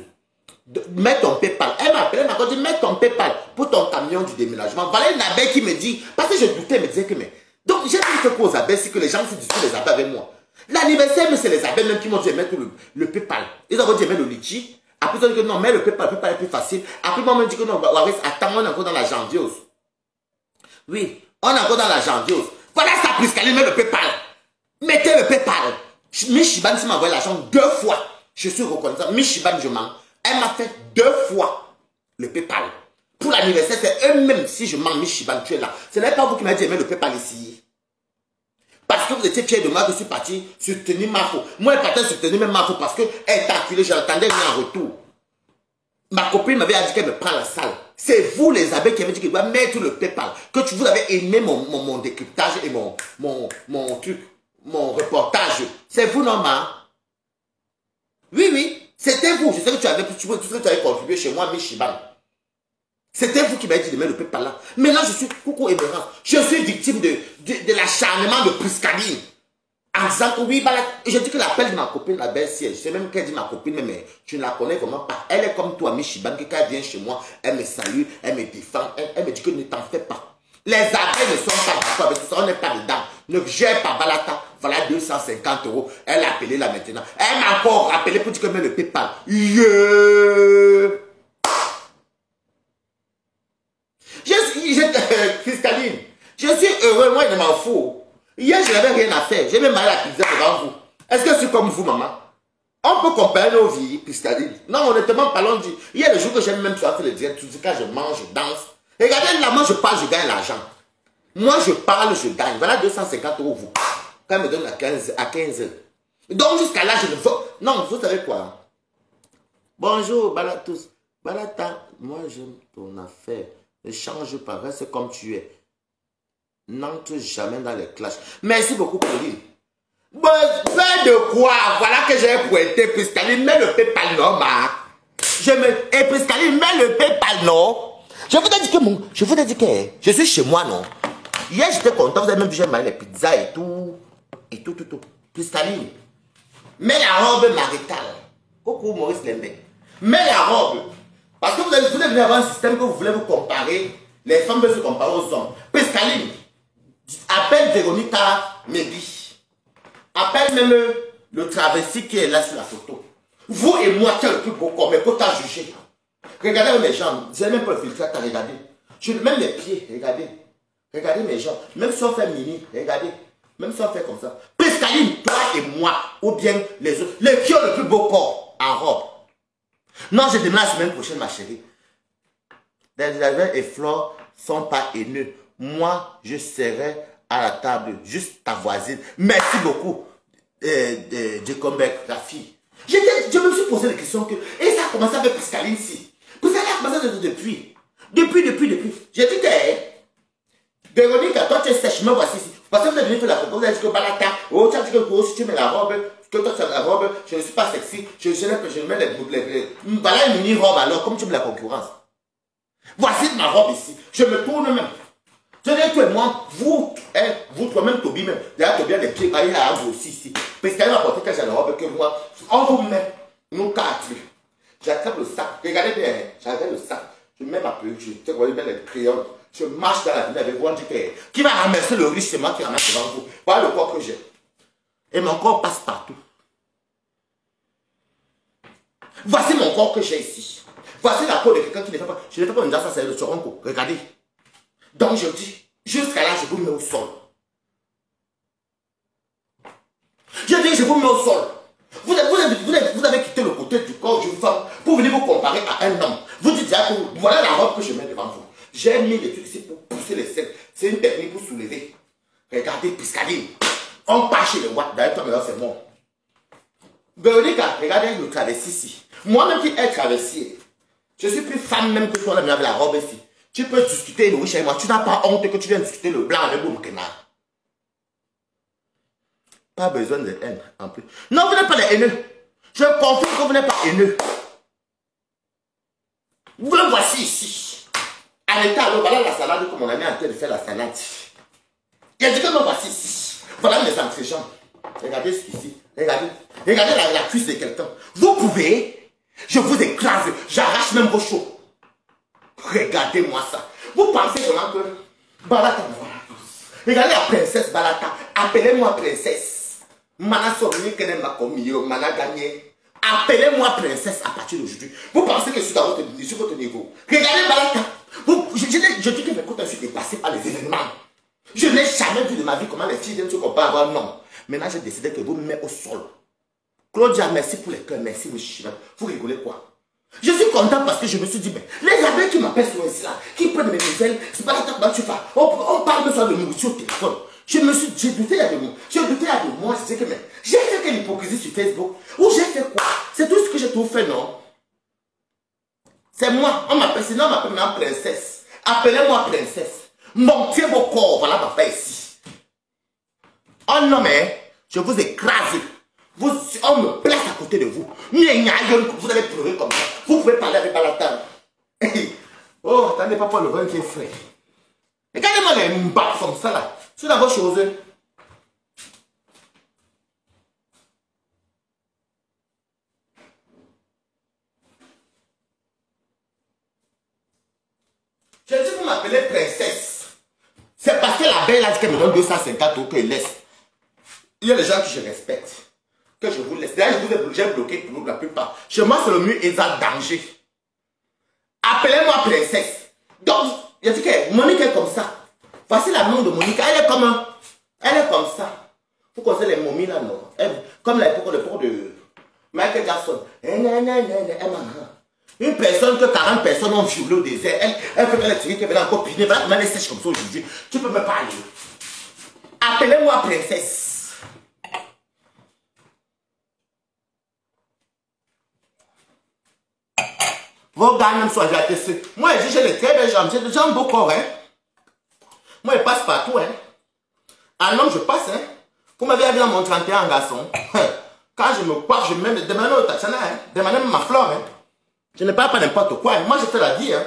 Mets ton PayPal. Elle m'a appelé, elle m'a dit, mets ton PayPal pour ton camion du déménagement. Voilà une abeille qui me dit, parce que je doutais, elle me disait que mais. Donc j'ai dit que aux abeilles, c'est que les gens se discutent les abeilles avec moi. L'anniversaire, mais c'est les abeilles même qui m'ont dit, mettre le PayPal. Ils ont dit, mettre le litchi. Après, ils ont dit que non, mais le PayPal est plus facile. Après, moi, on me dit que non, Waris, attends, on est encore dans la janviose. Oui, on est encore dans la janviose. Voilà ça, plus qu'elle met le PayPal. Mettez le PayPal. Michiban, si m'a envoyé l'argent 2 fois. Je suis reconnaissant. Michiban, je mens. Elle m'a fait 2 fois le PayPal. Pour l'anniversaire, c'est eux-mêmes, si je mens, Michiban, tu es là. Ce n'est pas vous qui m'avez dit, mais le PayPal ici. Parce que vous étiez fiers de moi que je suis parti soutenir Marfo. Moi, elle partait soutenir même Marfo parce qu'elle t'a acculé, j'entendais rien en retour. Ma copine m'avait dit qu'elle me prend la salle. C'est vous, les abeilles, qui avez dit qu'elle doit mettre le PayPal. Que vous avez aimé mon décryptage et mon truc, mon reportage. C'est vous, non, ma? Oui, oui. C'était vous. Je sais que tu avais contribué chez moi, Michiban. C'était vous qui m'avez dit de mettre le PayPal là. Maintenant, je suis coucou émergence. Je suis victime de l'acharnement de Priscaline. En disant que oui, je dis que l'appel de ma copine, la belle-sœur, je sais même qu'elle dit ma copine, mais tu ne la connais vraiment pas. Elle est comme toi, Michiban, que quand elle vient chez moi, elle me salue, elle me défend, elle me dit que ne t'en fais pas. Les abeilles ne sont pas d'accord avec ça, on n'est pas dedans. Ne gère pas Balata. Voilà 250 €. Elle a appelé là maintenant. Elle m'a encore rappelé pour dire que met le PayPal. Cristalline, je suis heureux, moi je m'en fous. Hier, je n'avais rien à faire. J'ai même mangé la pizza devant vous. Est-ce que c'est comme vous, maman? On peut comparer nos vies, Cristalline. Non, honnêtement, parlons du. Il y a des jours que j'aime même faire le direct. Quand je mange, je danse. Regardez, là, moi je parle, je gagne l'argent. Moi je parle, je gagne. Voilà 250 € vous. Quand elle me donne à 15 heures. Donc jusqu'à là, je ne veux. Non, vous savez quoi? Bonjour, Balatus. Balata, moi j'aime ton affaire. Ne change pas, reste comme tu es. N'entre jamais dans les clashs. Merci beaucoup, Pauline. Bon, de quoi? Voilà que j'ai pointé, Priscaline. Mets le PayPal, non, ma. Et Priscaline, mets le PayPal, non. Je vous ai dit que je suis chez moi, non. Hier, j'étais content. Vous avez même vu, j'ai mangé les pizzas et tout. tout. Priscaline, mets la robe maritale. Coucou, Maurice Lembe. Mets la robe. Parce que vous allez venir avoir un système que vous voulez vous comparer. Les femmes veulent se comparer aux hommes. Priscaline, appelle Véronica Mébi. Appelle même le travesti qui est là sur la photo. Vous et moi, qui est le plus beau corps, mais quand tu as jugé. Regardez mes jambes. Je n'ai même pas le filtre à regarder. Même les pieds, regardez. Regardez mes jambes. Même si on fait mini, regardez. Même si on fait comme ça. Priscaline, toi et moi, ou bien les autres. Les qui ont le plus beau corps en robe. Non, je demande la semaine prochaine, ma chérie. Les et Flore ne sont pas haineux. Moi, je serai à la table, juste ta voisine. Merci beaucoup, Jacobek, la fille. Je me suis posé la question que... Et ça a commencé avec Priscaline ici. Priscaline a commencé depuis. Depuis. J'ai dit que, Véronique, toi tu es sèche, me voici ici. Parce que vous êtes venu faire la photo, vous avez dit que Balata, oh, tu as dit que si tu mets la robe, que toi tu as la robe, je ne suis pas sexy, je mets les voilà une mini-robe alors, comme tu me la concurrence. Voici ma robe ici, je me tourne même. Je dis que moi, vous toi-même, Toby même, d'ailleurs, Toby a des pieds, il a un aussi ici. Parce qu'elle m'a porté quelle robe que moi, on vous met, nous quatre. J'attrape le sac, regardez bien, j'avais le sac, je mets ma perruque, je te vois bien les crayons, je marche dans la ville avec vous, on dit que qui va ramasser le riche, c'est moi qui ramasse devant vous. Voilà le corps que j'ai. Et mon corps passe partout. Voici mon corps que j'ai ici. Voici la peau de quelqu'un qui ne fait pas. Je ne fais pas une danse, c'est le soronco. Regardez. Donc je dis, jusqu'à là, je vous mets au sol. Je dis, je vous mets au sol. Vous avez quitté le côté du corps d'une femme pour venir vous comparer à un homme. Vous dites, voilà la robe que je mets devant vous. J'ai mis des trucs ici pour pousser les selles. C'est une technique pour soulever. Regardez, Piscaline. On part chez les Watt. D'ailleurs, toi, maintenant, c'est moi. Véronique, regardez le travesti ici. Moi-même qui est travesti, je suis plus femme même que toi, là, avec la robe ici. Tu peux discuter le riche avec moi. Tu n'as pas honte que tu viennes discuter le blanc avec Boumkena. Pas besoin de haine en plus. Non, vous n'êtes pas des haineux. Je confirme que vous n'êtes pas haineux. Vous le voici ici. En état, alors voilà la salade que mon ami est en train de faire la salade. Il a dit que me voici ici. Voilà mes entrejambes. Regardez ce ici. Regardez. Regardez la cuisse de quelqu'un. Vous pouvez. Je vous écrase. J'arrache même vos cheveux. Regardez-moi ça. Vous pensez vraiment que Balata, voilà tous. Regardez la princesse Balata. Appelez-moi princesse. Mana Sorini Kenemba Komio, Mana gagné. Appelez-moi princesse à partir d'aujourd'hui. Vous pensez que je suis sur votre niveau. Regardez Balata. Je dis que mes côtes sont dépassées par les événements. Je n'ai jamais vu de ma vie comment les filles viennent se comparer à avoir non. Maintenant, j'ai décidé que vous me mettez au sol. Claudia, merci pour les cœurs, merci, monsieur. Vous rigolez quoi? Je suis content parce que je me suis dit, mais les abeilles qui m'appellent sur Insta, qui prennent mes nouvelles, c'est pas la table, tu vas. On parle de ça de nourriture au téléphone. J'ai douté à de moi. J'ai douté à de moi. Je disais que, mais j'ai fait quelle hypocrisie sur Facebook? Ou j'ai fait quoi? C'est tout ce que j'ai tout fait, non? C'est moi. On m'appelle, sinon on m'appelle maintenant princesse. Appelez-moi princesse. Montez vos corps. Voilà papa ici. Oh non, mais je vous écrase. On me place à côté de vous. Vous allez pleurer comme ça. Vous pouvez parler avec Balata. Oh, attendez, papa, le vin qui est frais. Regardez-moi les mbats comme ça là. C'est dans vos choses. Je dis, vous m'appelez princesse. C'est parce que la belle a dit qu'elle me donne 250 euros qu'elle laisse. Il y a des gens que je respecte. Que je vous laisse. D'ailleurs, je vous ai bloqué pour la plupart. Chez moi, c'est le mieux exact danger. Appelez-moi princesse. Donc, il a dit que Monique est comme ça. Voici la nom de Monique. Elle est comme ça. Vous connaissez les momies là, non? Comme l'époque de Michael Jackson. Une personne que 40 personnes ont violé au désert. Elle fait qu'elle est tirée, qu'elle est encore pinée. Voilà comment elle est sèche comme ça aujourd'hui. Tu peux me parler. Appelez-moi princesse. Vos gars même sont attestés. Moi, j'ai les très belles jambes. J'ai des jambes beaux corps, hein. Moi, je passe partout, hein. Un homme, je passe, hein. Vous m'avez vu dans mon 31 garçon. Quand je me coiffe, je me mets des mains au tachana, hein. Des mains ma fleur, hein. Je ne parle pas n'importe quoi, hein. Moi, je fais la vie, hein.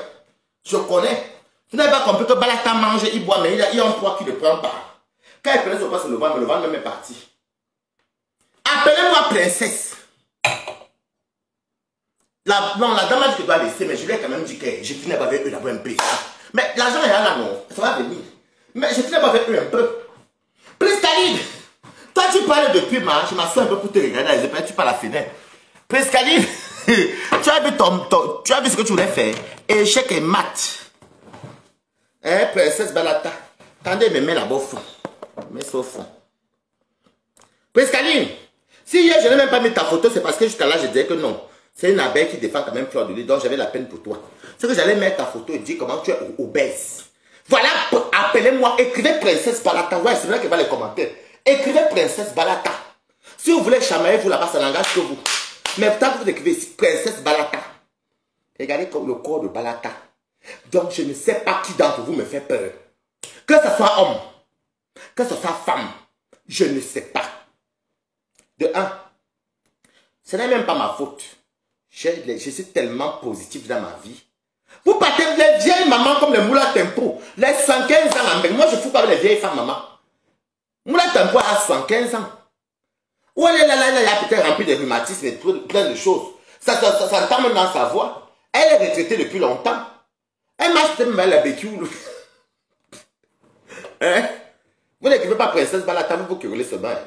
Je connais. Vous n'avez pas compris que Balata mange, il boit, mais il y a un poids qui ne prend pas. Quand il prenait son poids sur le ventre même est parti. Appelez-moi princesse. La dame a dit que je dois laisser, mais je lui ai quand même dit que je finis avec eux d'abord un peu. Mais l'argent est là, non, ça va venir. Mais je finis avec eux un peu. Priscaline, toi tu parles depuis ma, je m'assois un peu pour te regarder les épaules, tu parles à la fenêtre. Priscaline, tu as vu ce que tu voulais faire. Échec et mat. Hein, princesse Balata. Attendez, mes mains là-bas au fond. Mets ça au fond. Priscaline, si hier je n'ai même pas mis ta photo, c'est parce que jusqu'à là je disais que non. C'est une abeille qui défend quand même Fleur de Lys, donc j'avais la peine pour toi. C'est que j'allais mettre ta photo et dire comment tu es obèse. Voilà, appelez-moi, écrivez princesse Balata. Ouais, c'est vrai qu'il va les commentaires. Écrivez princesse Balata. Si vous voulez chamailler, vous là-bas, ça n'engage que vous. Mais tant que vous écrivez ici, princesse Balata. Regardez le corps de Balata. Donc, je ne sais pas qui d'entre vous me fait peur. Que ce soit homme, que ce soit femme, je ne sais pas. De un, ce n'est même pas ma faute. Je suis tellement positif dans ma vie. Vous partez les vieilles mamans comme les Moula Tempo. Les 115 ans, moi je ne fous pas les vieilles femmes maman. Moula Tempo a 75 ans. Où elle est là, elle a peut-être rempli de rhumatisme et plein de choses. Ça entend même dans sa voix. Elle est retraitée depuis longtemps. Elle marche peut-être même la béquille. Hein? Vous n'écrivez pas princesse Balata, vous qui roulez ce bain.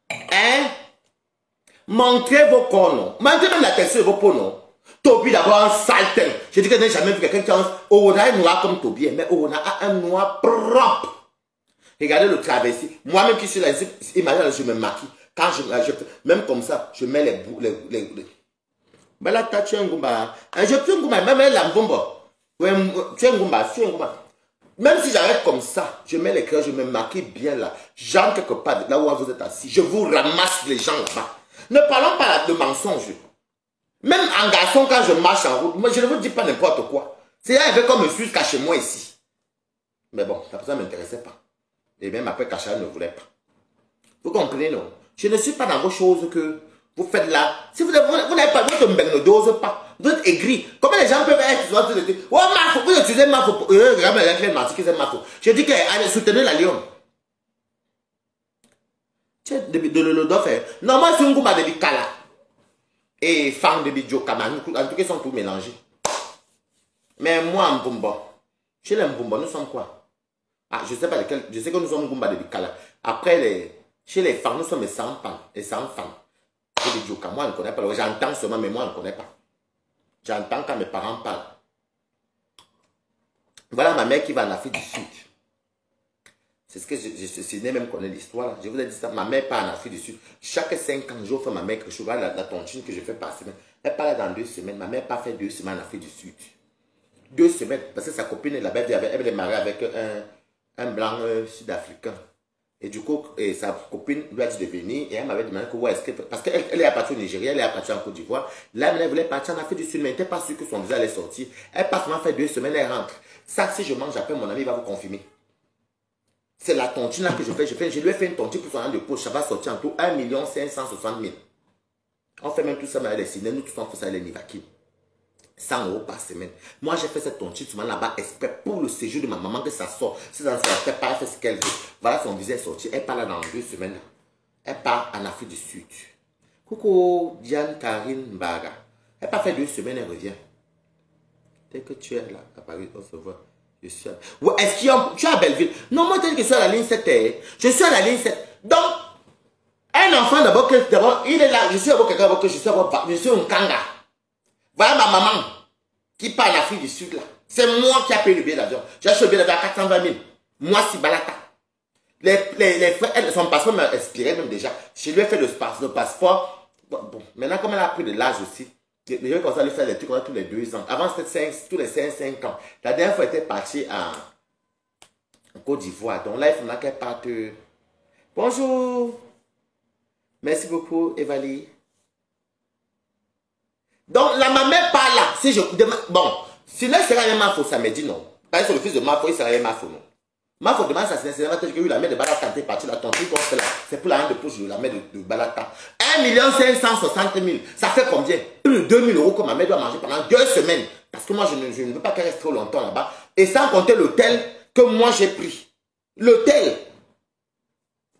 Hein? Montrez vos corps, non? Montrez même la texture de vos peaux, non? Toby d'abord un sale teint. Je dis que je n'ai jamais vu quelqu'un qui a un Orona est noir comme Toby, mais Orona a un noir propre. Regardez le travesti. Moi-même qui suis là, imagine, je me maquille. Quand même comme ça, je mets les bouts, mais là, tu es un goumba. Je suis un goumba, même la bomba. Tu es un goumba, tu es un goumba. Même si j'arrête comme ça, je mets les cœurs, je me maquille bien là. J'entre quelque part, là où vous êtes assis. Je vous ramasse les gens là-bas. Ne parlons pas de mensonge. Même en garçon, quand je marche en route, moi, je ne vous dis pas n'importe quoi. C'est arrivé comme me suivre chez moi ici. Mais bon, la personne ne m'intéressait pas. Et même après, Kacha ne voulait pas. Vous comprenez, non? Je ne suis pas dans vos choses que vous faites là. Si vous n'avez pas, vous ne dose pas. Vous êtes aigri. Comment les gens peuvent être oh, Mafo, vous utilisez Mafo. Regardez, je dis que allez, soutenez la Lyon. De l'Olodof. Non, moi, c'est un goût de Bikala. Et Fang de Bidjokama. En tout cas, ils sont tous mélangés. Mais moi, Mbumba. Chez les Mbumba, nous sommes quoi? Ah, je ne sais pas lequel. Je sais que nous sommes Mbumba de Bikala. Après, chez les femmes, nous sommes les 100 femmes. Les 100 femmes. Moi, je ne connais pas. J'entends seulement, mais moi, je ne connais pas. J'entends quand mes parents parlent. Voilà ma mère qui va en Afrique du Sud. C'est ce que je n'ai même connais l'histoire. Je vous ai dit ça. Ma mère part en Afrique du Sud. Chaque 5 ans, j'offre ma mère quelque chose. La tontine que je fais par semaine. Elle part dans 2 semaines. Ma mère part faire 2 semaines en Afrique du Sud. 2 semaines. Parce que sa copine est là-bas. Elle est mariée avec un blanc sud-africain. Et du coup, sa copine lui a dit de venir. Et elle m'avait demandé que, est-ce que, parce qu'elle est partie au Nigeria, elle est partie en Côte d'Ivoire. Là, elle voulait partir en Afrique du Sud, mais elle n'était pas sûre que son visa allait sortir. Elle passe vraiment faire 2 semaines, elle rentre. Ça, si je mange, j'appelle mon ami, il va vous confirmer. C'est la tontine là que je fais. Je lui ai fait une tontine pour son an de poche. Ça va sortir en tout 1 560 000. On fait même tout ça, mais elle est signée. Nous, tous on fait ça, elle est Nivaki. 100 € par semaine. Moi, j'ai fait cette tontine souvent là-bas, exprès pour le séjour de ma maman, que ça sort. Si ça ne fait pas, elle fait ce qu'elle veut. Voilà, son visa est sorti. Elle part là dans 2 semaines. Elle part en Afrique du Sud. Coucou, Diane Karine Mbaga. Elle part faire 2 semaines, elle revient. Dès que tu es là, à Paris, on se voit. Je suis à... Ouais, est-ce qu'il y a... Tu es à Belleville? Non, moi, je suis à la ligne 7. Je suis à la ligne 7. Donc, un enfant d'abord, il est là. Je suis d'abord quelqu'un, je suis un kanga. Voilà ma maman qui part en Afrique du Sud là. C'est moi qui ai payé le billet d'avion. J'ai acheté le billet d'avion à 420 000. Moi, si Balata. Les frères, son passeport m'a expiré même déjà. Je lui ai fait le passeport. Bon, maintenant, comme elle a pris de l'âge aussi, je vais commencer à lui faire des trucs tous les 2 ans. Avant, c'était tous les 5 ans. La dernière fois, elle était partie en Côte d'Ivoire. Donc là, il faudra qu'elle parte. Bonjour. Merci beaucoup, Evali. Donc, la maman part là. Si je demande, bon, si là, c'est rien Mafo, ça me dit non. Par exemple, le fils de Mafo, il serait rien Mafo, non. Mafo demande ça, c'est vrai que la mère de Balata est partie là, ton truc qu'on fait là, c'est pour la reine de poche de la mère de Balata. 1 560 000, ça fait combien? Plus de 2 000 € que ma mère doit manger pendant 2 semaines. Parce que moi, je ne veux pas qu'elle reste trop longtemps là-bas. Et sans compter l'hôtel que moi j'ai pris. L'hôtel.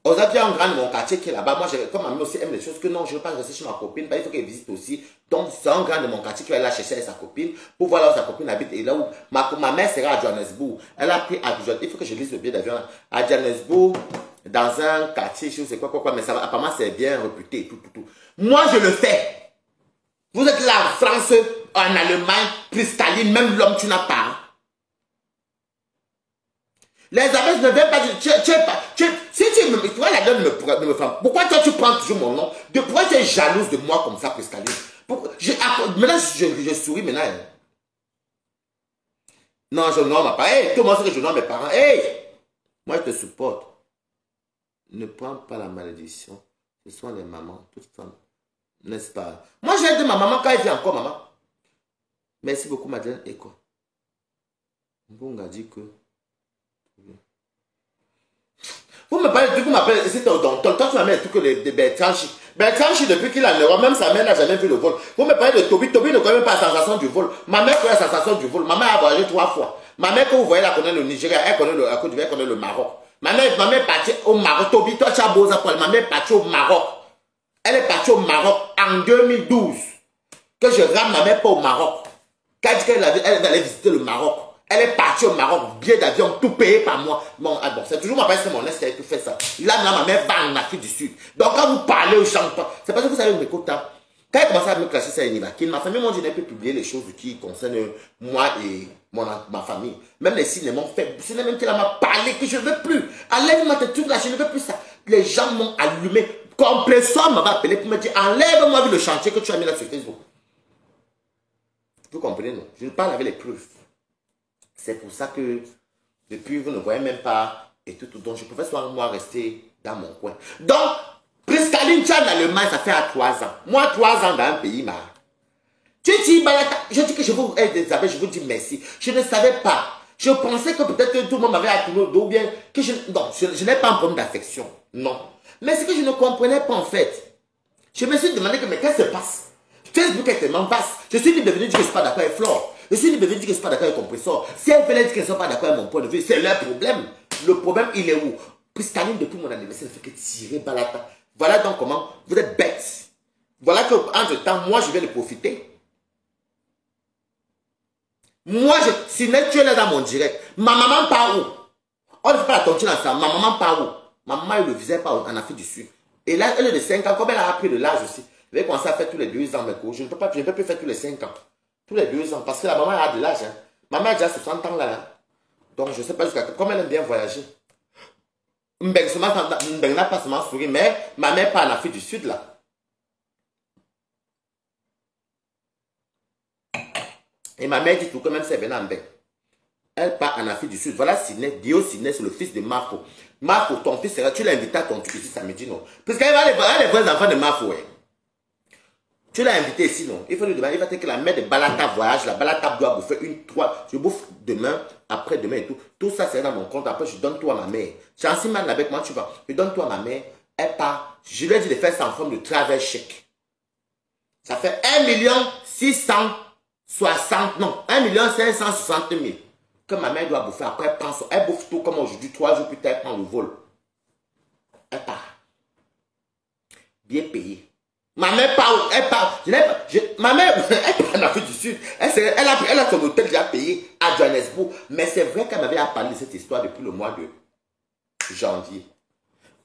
Aujourd'hui, il y a un grand de mon quartier qui est là-bas. Moi, comme ma mère aussi aime les choses que non, je ne veux pas rester chez ma copine. Il faut qu'elle visite aussi. Donc, c'est un grand de mon quartier qui va aller la chercher avec sa copine pour voir là où sa copine habite. Et là où ma mère sera à Johannesburg. Elle a pris à Johannesburg. Il faut que je lise le billet d'avion à Johannesburg, dans un quartier, je ne sais quoi. Mais ça, apparemment, c'est bien réputé et tout. Moi, je le fais. Vous êtes là en France, en Allemagne, cristalline, même l'homme, tu n'as pas. Les amis ne veulent pas dire, si tu me, toi la donne ne me femme, pourquoi toi tu prends toujours mon nom? Pourquoi tu es jalouse de moi comme ça, Priscaline? Maintenant je souris maintenant. Non, je nomme pas. Hey, tout le monde sait que je nomme mes parents. Hey, moi je te supporte. Ne prends pas la malédiction. Ce sont les mamans, toutes femmes. N'est-ce pas? Moi j'ai dit ma maman quand elle vit encore, maman. Merci beaucoup, Madeleine. Et quoi? Bon, on a dit que... Vous me parlez de trucs, vous m'appelez, c'est toi tu m'amènes tout que les Bertrand Chi. Bertrand Chi, depuis qu'il a l'Europe, même sa mère n'a jamais vu le vol. Vous me parlez de Toby, Toby ne connaît pas la sensation du vol. Ma mère connaît la sensation du vol. Ma mère a voyagé 3 fois. Ma mère, quand vous voyez, elle connaît le Nigeria, elle connaît la Côte d'Ivoire, elle connaît le Maroc. Ma mère est partie au Maroc. Toby, toi tu as beau ça pour elle. Ma mère est partie au Maroc. Elle est partie au Maroc en 2012. Que je rame ma mère pas au Maroc. Quand elle dit qu'elle allait visiter le Maroc. Elle est partie au Maroc, billet d'avion, tout payé par moi. Bon, bon c'est toujours ma c'est mon ex qui a tout fait ça. Là, ma mère va en Afrique du Sud. Donc, quand vous parlez aux gens, c'est parce que vous savez, mes quotas. Quand elle commence à me clasher ça, ma famille m'a dit qu'elle peut publier les choses qui concernent moi et ma famille. Même les signes m'ont fait. C'est même qu'elle m'a parlé que je ne veux plus. Enlève-moi tes trucs là, je ne veux plus ça. Les gens m'ont allumé. Compresseur m'avait appelé pour me dire enlève-moi le chantier que tu as mis là sur Facebook. Vous comprenez, non? Je parle avec les preuves. C'est pour ça que depuis, vous ne voyez même pas et tout. Donc, je préfère soit moi rester dans mon coin. Donc, Priscaline, tu es en Allemagne, ça fait à 3 ans. Moi, 3 ans dans un pays, ma. Tu dis, je dis que je vous aide, Isabelle, je vous dis merci. Je ne savais pas. Je pensais que peut-être que tout le monde m'avait appelé ou bien que je... Non, je n'ai pas un problème d'affection. Non. Mais ce que je ne comprenais pas en fait. Je me suis demandé que, mais qu'est-ce qui se passe? Facebook est tellement vaste. Je suis libre de venir dire que je ne suis pas d'accord avec Flore. Je suis libre de venir dire que je ne suis pas d'accord avec Compressor. Si elle venait dire qu'elles ne sont pas d'accord avec mon point de vue, c'est leur problème. Le problème, il est où? Priscaline, depuis mon anniversaire, ne fait que tirer Balata. Voilà donc comment vous êtes bêtes. Voilà que, entre temps, moi, je vais le profiter. Moi, si tu es là dans mon direct, ma maman part où? On ne fait pas la tontine ensemble. Ma maman part où? Ma maman, elle ne le visait pas en Afrique du Sud. Et là, elle est de 5 ans. Comme elle a appris de l'âge aussi. Elle va commencer à faire tous les 2 ans, mes cours. Je ne peux plus faire tous les 5 ans. Tous les 2 ans. Parce que la maman a de l'âge. Hein. Maman a déjà 60 ans là. Hein. Donc, je ne sais pas jusqu'à comme elle aime bien voyager. Mbeng n'a pas seulement souri, mais ma mère part en Afrique du Sud là. Et ma mère dit tout que même si elle venait en Mbeng. Elle part en Afrique du Sud. Voilà Sidney, Dio Sidney, c'est le fils de Marco. Marco, ton fils, tu l'as invité à ton truc ici samedi, non? Parce qu'elle va les vrais enfants de Marco, ouais. Tu l'as invité ici, non? Il faut lui demander, il va dire que la mère de Balata voyage, la Balata doit bouffer 3. Je bouffe demain, après demain et tout. Tout ça, c'est dans mon compte. Après, je donne tout à ma mère. J'ai ainsi mal avec moi, tu vas. Je donne tout à ma mère. Elle part. Je lui ai dit de faire ça en forme de travel chèque. Ça fait 1 660, non, 1 560 000 que ma mère doit bouffer. Après, elle bouffe tout comme aujourd'hui, 3 jours plus tard, elle prend le vol. Elle part. Bien payé. Ma mère part, elle part. Ma mère, elle part en Afrique du Sud. Elle a son hôtel déjà payé à Johannesburg. Mais c'est vrai qu'elle m'avait parlé de cette histoire depuis le mois de janvier.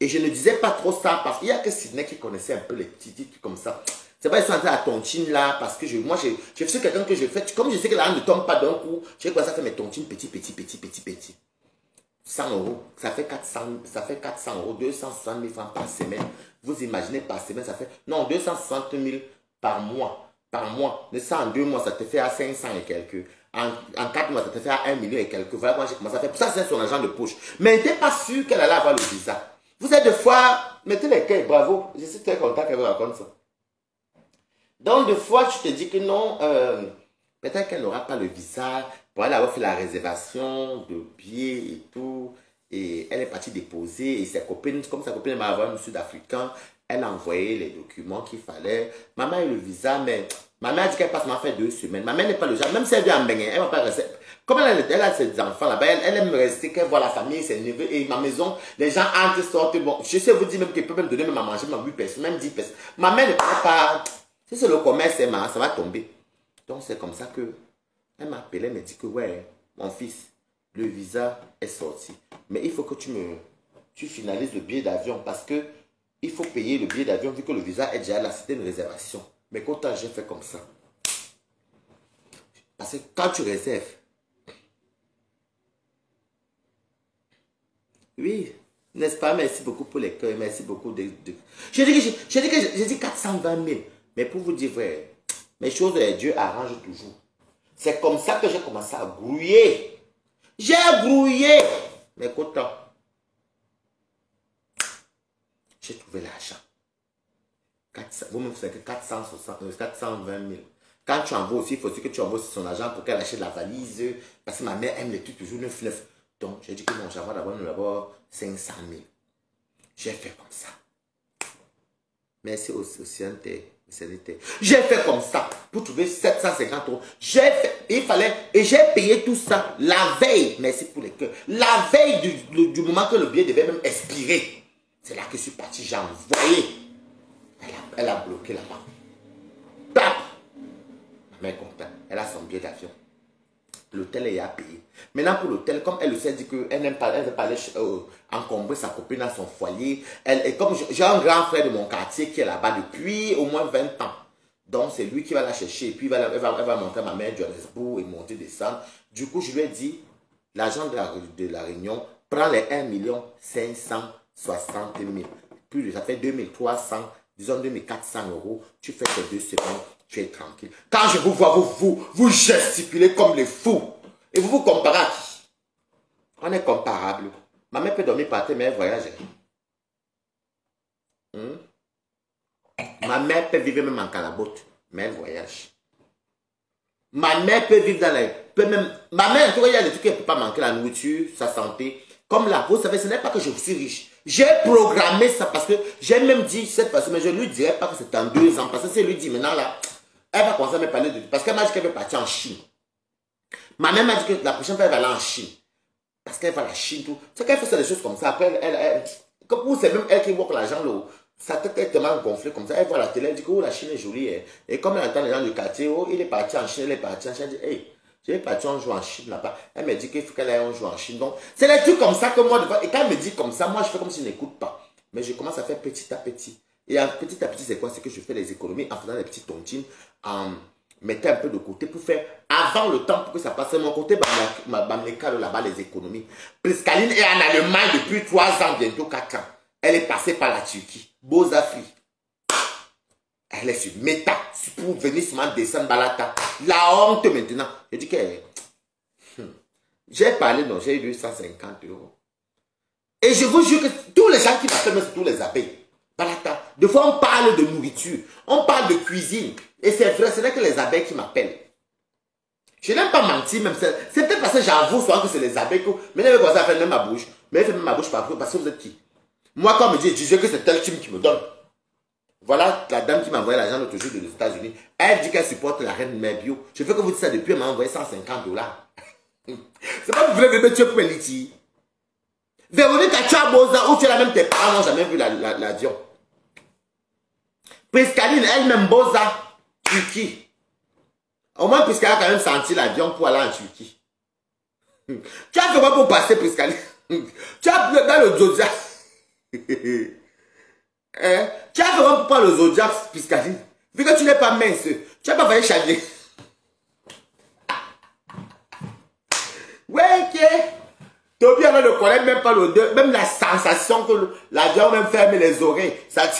Et je ne disais pas trop ça parce qu'il n'y a que Sidney qui connaissait un peu les petits trucs comme ça. C'est pas ils sont entrés à tontine là parce que moi je suis quelqu'un que je fais. Comme je sais que la ne tombe pas d'un coup, j'ai commencé à faire mes tontines petit. 100 €, ça fait 400 €, 260 000 francs par semaine. Vous imaginez par semaine, ça fait, non, 260 000 par mois. Mais ça en 2 mois, ça te fait à 500 et quelques. En 4 mois, ça te fait à 1 million et quelques. Voilà comment j'ai commencé à faire. Pour ça, c'est son argent de poche. Mais elle n'était pas sûr qu'elle allait avoir le visa. Vous êtes des fois, mettez les cœurs, bravo. Je suis très content qu'elle vous raconte ça. Donc, des fois, tu te dis que non, peut-être qu'elle n'aura pas le visa. Pour elle avoir fait la réservation de billets et tout. Et elle est partie déposer. Et ses copines, comme sa copine m'a envoyé un sud-africain, elle a envoyé les documents qu'il fallait. Maman a eu le visa, mais maman a dit qu'elle passe m'a fait 2 semaines. Maman n'est pas le genre, même si elle vient en Bénin, elle ne va pas rester. Comme elle a ses enfants là-bas, elle aime rester, qu'elle voit la famille, ses neveux. Et ma maison, les gens entrent, sortent. Bon, je sais vous dire même qu'elle peut même donner même à manger, même 8 personnes, même 10 personnes. Ma mère ne peut pas. Si c'est le commerce, ça va tomber. Donc c'est comme ça que elle m'a appelé, elle m'a dit que ouais, mon fils, le visa est sorti. Mais il faut que tu finalises le billet d'avion parce que il faut payer le billet d'avion vu que le visa est déjà là, c'était une réservation. Mais quand j'ai fait comme ça. Parce que quand tu réserves, oui, n'est-ce pas? Merci beaucoup pour les cœurs, merci beaucoup j'ai dit 420 000. Mais pour vous dire vrai, mes choses, Dieu arrange toujours. C'est comme ça que j'ai commencé à grouiller. J'ai grouillé. Mais écoute, j'ai trouvé l'argent. Vous me faites 420 000. Quand tu envoies aussi, il faut aussi que tu envoies son argent pour qu'elle achète la valise. Parce que ma mère aime les trucs toujours neuf. Donc, j'ai dit que non, j'envoie d'abord 500 000. J'ai fait comme ça. Merci au CNT. J'ai fait comme ça pour trouver 750 euros. J'ai fait, il fallait, et j'ai payé tout ça la veille. Merci pour les cœurs. La veille du moment que le billet devait même expirer. C'est là que je suis parti, j'ai envoyé. Elle a bloqué là-bas. Bam! Ma mère est contente. Elle a son billet d'avion. L'hôtel est à payer. Maintenant pour l'hôtel, comme elle le sait, dit qu'elle n'aime pas, elle veut pas aller encombrer sa copine à son foyer. Et comme j'ai un grand frère de mon quartier qui est là-bas depuis au moins 20 ans. Donc c'est lui qui va la chercher. Et puis elle va montrer ma mère Johannesburg et monter, descendre. Du coup, je lui ai dit, l'agent de la Réunion prend les 1 560 000. Plus ça fait 2300, disons 2400 euros. Tu fais tes 2 semaines. Tu es tranquille. Quand je vous vois, vous gesticulez comme les fous. Et vous comparez à qui? On est comparable. Ma mère peut dormir par terre, mais elle voyage. Ma mère peut vivre même en calabote, mais elle voyage. Ma mère peut vivre dans les... ma mère, en tout cas, il y a des trucs qui ne peut pas manquer, la nourriture, sa santé. Comme là, vous savez, ce n'est pas que je suis riche. J'ai programmé ça parce que j'ai même dit cette façon, mais je ne lui dirai pas que c'est en 2 ans. Parce que si elle lui dit maintenant là... Elle va commencer à me parler de... Parce qu'elle m'a dit qu'elle veut partir en Chine. Ma mère m'a dit que la prochaine fois, elle va aller en Chine. Parce qu'elle va à la Chine, tout. C'est qu'elle fait des choses comme ça. Après, comme vous, c'est même elle qui voit que l'argent, sa tête est tellement gonflée comme ça. Elle voit la télé, elle dit que oh, la Chine est jolie. Et comme elle entend les gens du quartier, oh, il est parti en Chine, elle est partie en Chine. Elle dit, hey, je vais partir un jour en Chine là-bas. Elle me dit qu'il faut qu'elle aille un jour en Chine. Donc, c'est des trucs comme ça que moi, et quand elle me dit comme ça, moi, je fais comme si je n'écoute pas. Mais je commence à faire petit à petit. Et petit à petit, c'est quoi? C'est que je fais des économies en faisant des petites tontines, en mettant un peu de côté pour faire avant le temps pour que ça passe. Mon côté, Bamleka, là-bas, les économies. Priscaline est en Allemagne depuis 3 ans, bientôt 4 ans. Elle est passée par la Turquie. Beaux Afriques. Elle est sur Meta pour venir seulement descendre Balata. La honte maintenant. Je dis que j'ai parlé, non, j'ai eu 250 euros. Et je vous jure que tous les gens qui m'appellent, c'est tous les abeilles. Balata. Des fois, on parle de nourriture, on parle de cuisine. Et c'est vrai, ce n'est que les abeilles qui m'appellent. Je n'aime pas mentir, même. C'est peut-être parce que j'avoue souvent que c'est les abeilles que. Mais elle veut commencer à faire même ma bouche. Mais elle fait même ma bouche parce que vous êtes qui? Moi, quand on me dit, je sais que c'est tel team qui me donne. Voilà la dame qui m'a envoyé l'argent l'autre jour des États-Unis. Elle dit qu'elle supporte la reine Mère Bio. Je veux que vous dites ça depuis, elle m'a envoyé 150 $. C'est pas que vous voulez me tuer pour me litiger. Véronique, tu as Boza, ou tu as même tes parents n'ont jamais vu l'avion. Priscaline, elle-même Boza, Turquie. Au moins, Priscaline a quand même senti l'avion pour aller en Turquie. Tu as fait quoi pour passer, Priscaline? Tu as dans le Zodiac. Tu as fait quoi pour prendre le Zodiac, Priscaline? Vu que tu n'es pas mince, tu n'as pas failli changer. Ouais, ok. Toby ne connaît même pas l'odeur, même la sensation que l'avion même ferme les oreilles. Ça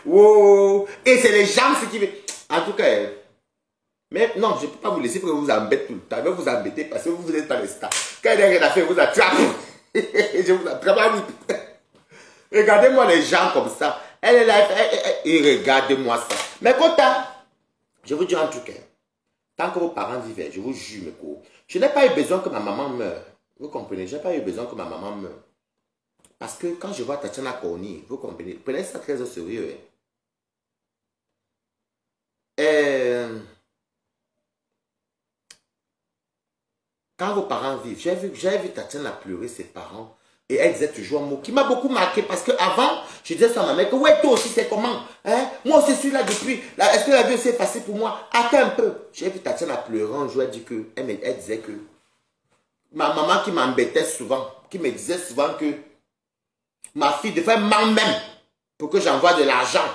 wow. Et c'est les gens qui veulent. En tout cas, mais non, je ne peux pas vous laisser pour que vous embêtez tout le temps. Je vais vous embêter parce que vous n'êtes pas les stars. Quand il y a rien à faire, vous attrape. Je vous attrape à vite. Regardez-moi les gens comme ça. Elle est là, et regardez-moi ça. Mais Kota, je vous dis un truc. Tant que vos parents vivaient, je vous jure, mes cours, je n'ai pas eu besoin que ma maman meure. Vous comprenez? Je n'ai pas eu besoin que ma maman meure. Parce que quand je vois Tatiana Koni, vous comprenez? Prenez ça très au sérieux. Quand vos parents vivent, j'ai vu Tatiana pleurer ses parents. Et elle disait toujours un mot qui m'a beaucoup marqué. Parce qu'avant, je disais ça à ma mère que ouais, toi aussi, c'est comment? Hein? Moi aussi, je suis là depuis. Est-ce que la vie c'est facile pour moi? Attends un peu. J'ai vu Tatiana pleurer un jour. Elle disait que ma maman qui m'embêtait souvent, qui me disait souvent que ma fille devait m'en même pour que j'envoie de l'argent.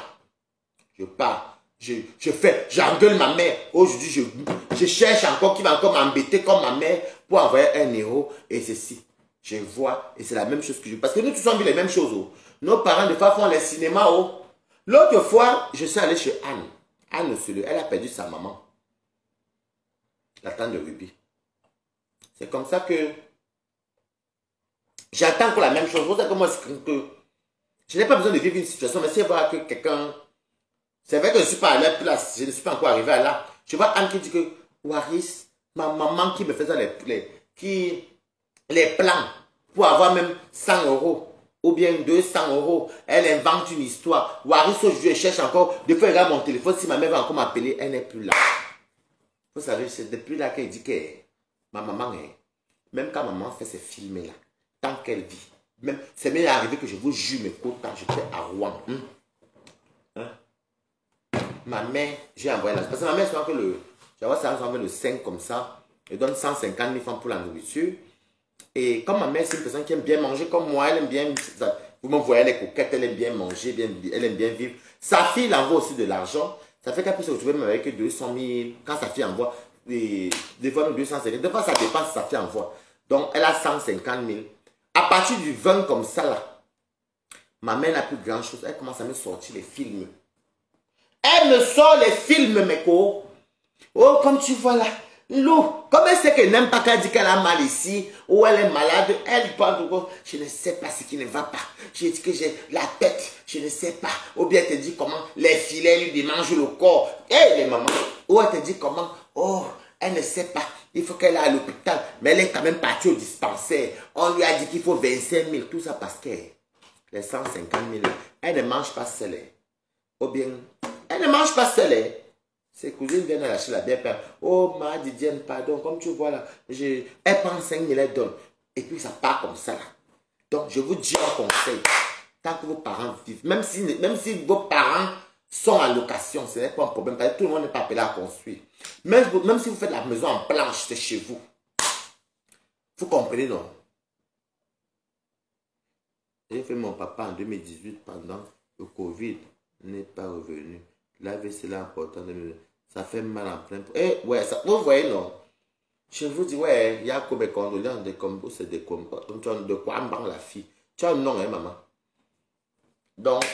Je pars. J'engueule ma mère. Aujourd'hui, je cherche encore qui va encore m'embêter comme ma mère pour envoyer 1 euro et ceci. Je vois, et c'est la même chose que je... Parce que nous tous on vit les mêmes choses. Oh. Nos parents, des fois, font les cinémas. Oh. L'autre fois, je suis allé chez Anne. Anne, elle a perdu sa maman. La tante de Ruby. C'est comme ça que j'attends que la même chose. Vous savez comment est-ce que je n'ai pas besoin de vivre une situation, mais si voir que quelqu'un C'est vrai que je ne suis pas à leur place. Je ne suis pas encore arrivé à là. Je vois Anne qui dit que, Waris, ma maman qui me faisait les plans pour avoir même 100 € ou bien 200 €. Elle invente une histoire. Waris, aujourd'hui, elle cherche encore. Des fois, elle regarde mon téléphone. Si ma mère va encore m'appeler, elle n'est plus là. Vous savez, c'est depuis là qu'elle dit que ma maman est. Même quand maman fait ces films-là, tant qu'elle vit, même, c'est même arrivé que je vous jure mes quotas, j'étais à Rouen. Ma mère, j'ai envoyé là. Parce que ma mère, c'est que le 5 comme ça, elle donne 150 000 francs pour la nourriture. Et comme ma mère, c'est une personne qui aime bien manger, comme moi, elle aime bien. Vous me voyez, les coquettes, elle aime bien manger, elle aime bien vivre. Sa fille, elle envoie aussi de l'argent. Ça fait qu'elle peut se retrouver même avec 200 000. Quand sa fille envoie, des fois même 250 000. Des fois, ça dépasse sa fille envoie. Donc, elle a 150 000. À partir du 20 comme ça, là, ma mère n'a plus grand chose. Elle commence à me sortir les films. Elle me sort les films, mes co. Oh, comme tu vois là. Lou, comme elle sait qu'elle n'aime pas qu'elle dit qu'elle a mal ici, ou elle est malade, elle parle de quoi. Je ne sais pas ce qui ne va pas. J'ai dit que j'ai la tête, je ne sais pas. Ou bien elle te dit comment les filets lui démangent le corps. Et les mamans. Ou elle te dit comment, oh, elle ne sait pas. Il faut qu'elle aille à l'hôpital. Mais elle est quand même partie au dispensaire. On lui a dit qu'il faut 25 000. Tout ça parce que les 150 000, elle ne mange pas seule. Ou bien, elle ne mange pas seule. Ses cousines viennent lâcher la bière. Oh, ma Didienne, pardon, comme tu vois là, elle prend 5 000, elle donne. Et puis ça part comme ça là. Donc, je vous dis un conseil. Tant que vos parents vivent, même si vos parents sont en location, ce n'est pas un problème. Parce que tout le monde n'est pas appelé à construire. Même si vous faites la maison en planche, c'est chez vous. Vous comprenez, non? J'ai fait mon papa en 2018 pendant le Covid n'est pas revenu. La vaisselle est importante. Ça fait mal en plein. Eh, ouais, ça, vous voyez, non? Je vous dis, ouais, il y a comme des condoléances, des combos, c'est des combos. De quoi en la fille? Tu as un nom, hein, maman? Donc,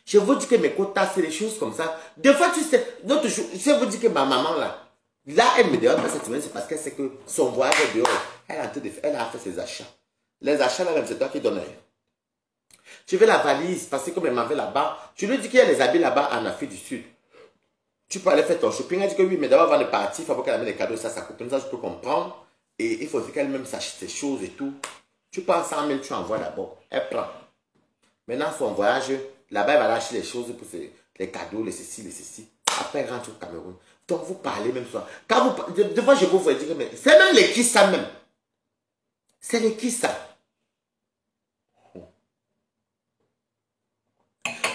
je vous dis que mes quotas, c'est des choses comme ça. Des fois, tu sais, d'autres jours, je vous dis que ma maman, là, elle me dérange pas cette semaine, c'est parce qu'elle sait que son voyage est dehors. Elle a fait ses achats. Les achats, là, même, c'est toi qui donnes. Tu veux la valise, parce que comme elle m'avait là-bas, tu lui dis qu'il y a les habits là-bas en Afrique du Sud. Tu peux aller faire ton shopping. Elle dit que oui, mais d'abord avant de partir, il faut qu'elle amène les cadeaux, ça coûte. Comme ça, je peux comprendre. Et il faut qu'elle-même s'achète ses choses et tout. Tu prends 100 000, tu envoies d'abord. Elle prend. Maintenant, son voyage, là-bas, elle va lâcher les choses pour les cadeaux, les ceci, les ceci. Après, elle rentre au Cameroun. Donc, vous parlez même ça. Quand vous, des fois, je vous dire, mais c'est même les qui ça même. C'est les qui ça.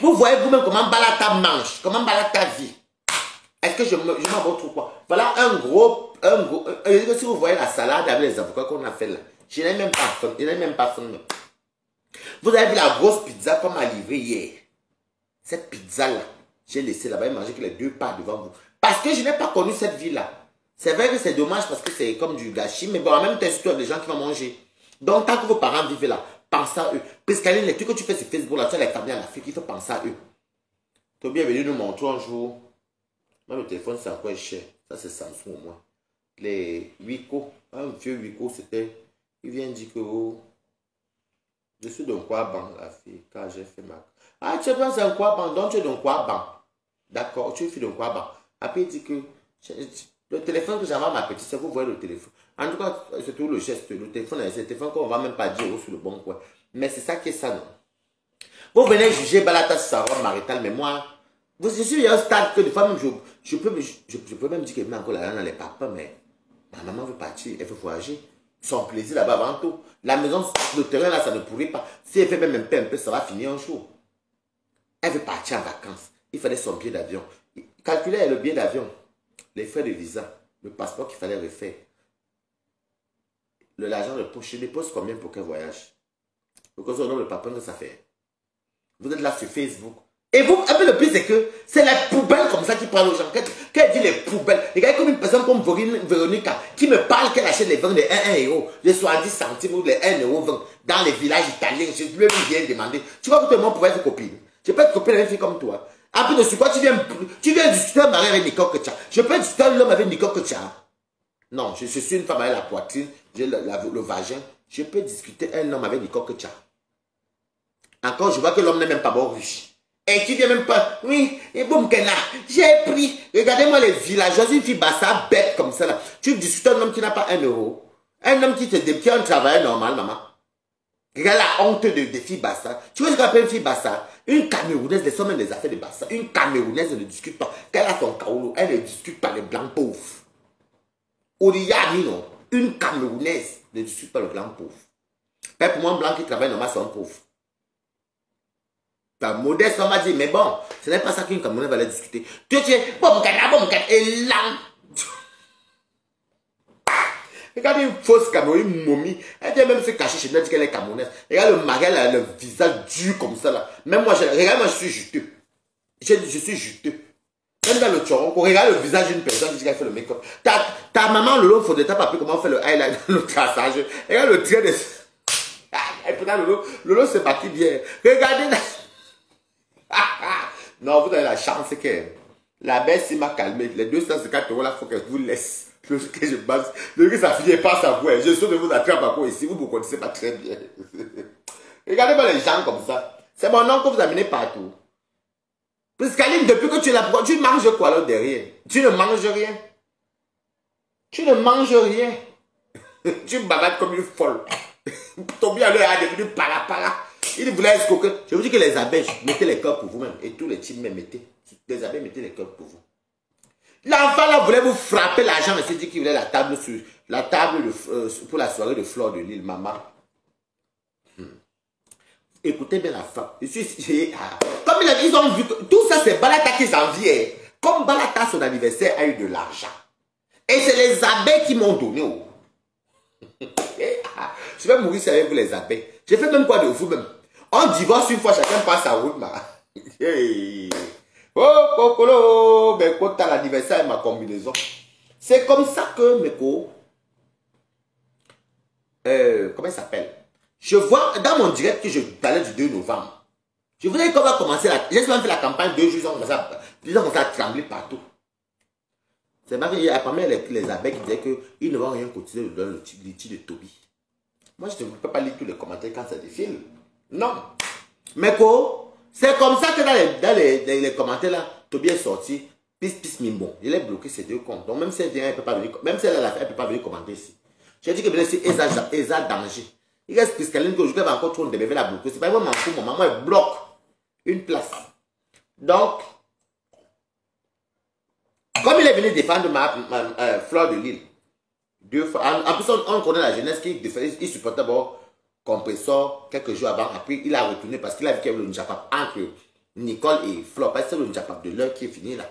Vous voyez vous-même comment Balata mange, comment Balata vit. Est-ce que je m'en vais trop quoi? Voilà un gros, si vous voyez la salade avec les avocats qu'on a fait là, je n'ai même pas faim, Vous avez vu la grosse pizza qu'on m'a livrée hier. Cette pizza là, j'ai laissé là-bas et manger que les 2 parts devant vous. Parce que je n'ai pas connu cette vie là. C'est vrai que c'est dommage parce que c'est comme du gâchis, mais bon, en même temps, c'est des gens qui vont manger. Donc, tant que vos parents vivent là, pensez à eux. Priscaline, les trucs que tu fais sur Facebook là, tu as les familles en Afrique, il faut penser à eux. Tu es bien venu nous montrer un jour. Même le téléphone, c'est encore cher. Ça, c'est Samsung au moins. Les Wiko, un vieux Wiko, c'était. Il vient dire que oh, je suis dans quoi banc, la fille, quand j'ai fait ma. Ah, tu es pas dans quoi banc, donc tu es dans quoi banc. D'accord, tu es fille dans quoi banc. Après, il dit que le téléphone que j'avais à ma petite, c'est vous voyez le téléphone. En tout cas, c'est tout le geste. Le téléphone, c'est le téléphone qu'on ne va même pas dire sur le bon coin. Mais c'est ça qui est ça, non. Vous venez juger Balata sur sa robe maritale, mais moi. Je suis à un stade que des fois même, je peux même dire qu'elle met encore la dans les papas, mais ma maman veut partir, elle veut voyager. Son plaisir là-bas avant tout. La maison, le terrain là, ça ne pourrit pas. Si elle fait même un peu, ça va finir un jour. Elle veut partir en vacances. Il fallait son billet d'avion. Calculer le billet d'avion, les frais de visa, le passeport qu'il fallait refaire. L'argent de poche, je dépose combien pour qu'elle voyage? Pour que ce soit le papa que ça fait. Vous êtes là sur Facebook. Et vous, un peu le plus, c'est que c'est la poubelle comme ça qui parle aux gens. Qu'elle dit les poubelles. Regardez comme une personne comme Véronica qui me parle qu'elle achète les vins de 1 euro, de 70 centimes ou de 1,20 € dans les villages italiens. Je lui ai bien demandé. Tu vois que tout le monde pourrait être copine. Je peux être copine avec une fille comme toi. Après de quoi tu viens discuter un mari avec Nicole Ketia. Je peux discuter un homme avec Nicole Ketia. Non, je suis une femme avec la poitrine, j'ai le vagin. Je peux discuter un homme avec Nicole Ketia. Encore, je vois que l'homme n'est même pas bon riche. Et tu viens même pas. Oui, et boum, j'ai pris. Regardez-moi les villageois, une fille bassa bête comme ça là. Tu discutes un homme qui n'a pas 1 euro. Un homme qui a un travail normal, maman. Regarde la honte des filles bassa. Tu vois ce qu'on appelle une fille bassa? Une Camerounaise, les hommes des affaires de bassa. Une Camerounaise ne discute pas. Quand elle a son kaoulou, elle ne discute pas les blancs pauvres. Ouriyami, non. Une Camerounaise ne discute pas les blancs pauvres. Mais pour moi, un blanc qui travaille normal, c'est un pauvre. Modeste, on m'a dit, mais bon, ce n'est pas ça qu'une Camerounaise va aller discuter. Tu es, bon, et là. Regardez une fausse Camerounaise, une momie. Elle vient même se cacher chez nous, elle dit qu'elle est Camerounaise. Regarde le mari, elle a le visage dur comme ça là. Même moi, regarde, moi je suis juteux. Je suis juteux. Même dans le Toronto, regarde le visage d'une personne qui dit qu'elle fait le make-up. Ta maman, Lolo, faut de ta papier, comment on fait le highlight, le traçage. Regarde le trait de. Et putain, Lolo se bâtit bien. Regardez là. Non, vous avez la chance que la baisse m'a calmé. Les 254 euros là, il faut que je vous laisse. Que je base. Le que ça finit pas sa voix. Je suis de vous attraper à quoi ici. Vous ne me connaissez pas très bien. Regardez-moi les gens comme ça. C'est mon nom que vous amenez partout. Priscaline, depuis que tu es là, tu manges quoi là derrière? Tu ne manges rien. Tu ne manges rien. Tu bavardes comme une folle. Ton bien est devenu para. Il voulait escroquer. Je vous dis que les abeilles, mettez les cœurs pour vous-même. Et tous les teams, mettez. Les abeilles, mettez les cœurs pour vous. L'enfant là voulait vous frapper l'argent, mais s'est dit qu'il voulait la table pour la soirée de Fleur de Lille, maman. Écoutez bien la fin. Comme ils ont vu que tout ça c'est Balata qui s'envie. Comme Balata, son anniversaire a eu de l'argent. Et c'est les abeilles qui m'ont donné. Je vais mourir avec vous les abeilles. J'ai fait même quoi de vous même. On divorce une fois, chacun passe sa route. Oh, Kokolo, mais quand t'as l'anniversaire et ma combinaison. C'est comme ça que, Meko, comment il s'appelle? Je vois, dans mon direct que je parlais du 2 novembre, je voulais qu'on va commencer, j'ai même fait la campagne 2 jours, ils ont commencé à trembler partout. C'est vrai qu'il y a pas mal les abeilles qui disaient qu'ils ne vont rien cotiser dans le litige de Toby. Moi, je ne peux pas lire tous les commentaires quand ça défile. Non. Meko, c'est comme ça que dans les commentaires là, Toby est sorti, pisse mimbo. Il est bloqué ces 2 comptes. Donc même si elle vient, elle ne peut pas venir, même si elle a la fin, elle ne peut pas venir commenter ici. J'ai dit que bien sûr, Eza danger. Il reste Priscaline que je vais encore trop de bébé la bloquer. C'est pas moi, m'en fous, mon maman elle bloque une place. Donc, comme il est venu défendre ma Fleur de Lille, 2 fois, en plus on connaît la jeunesse qui il supportait d'abord Compressor quelques jours avant, après il a retourné parce qu'il a vu qu'il y avait le Njapap entre Nicole et Fleur, parce que c'est le Njapap de l'heure qui est fini là.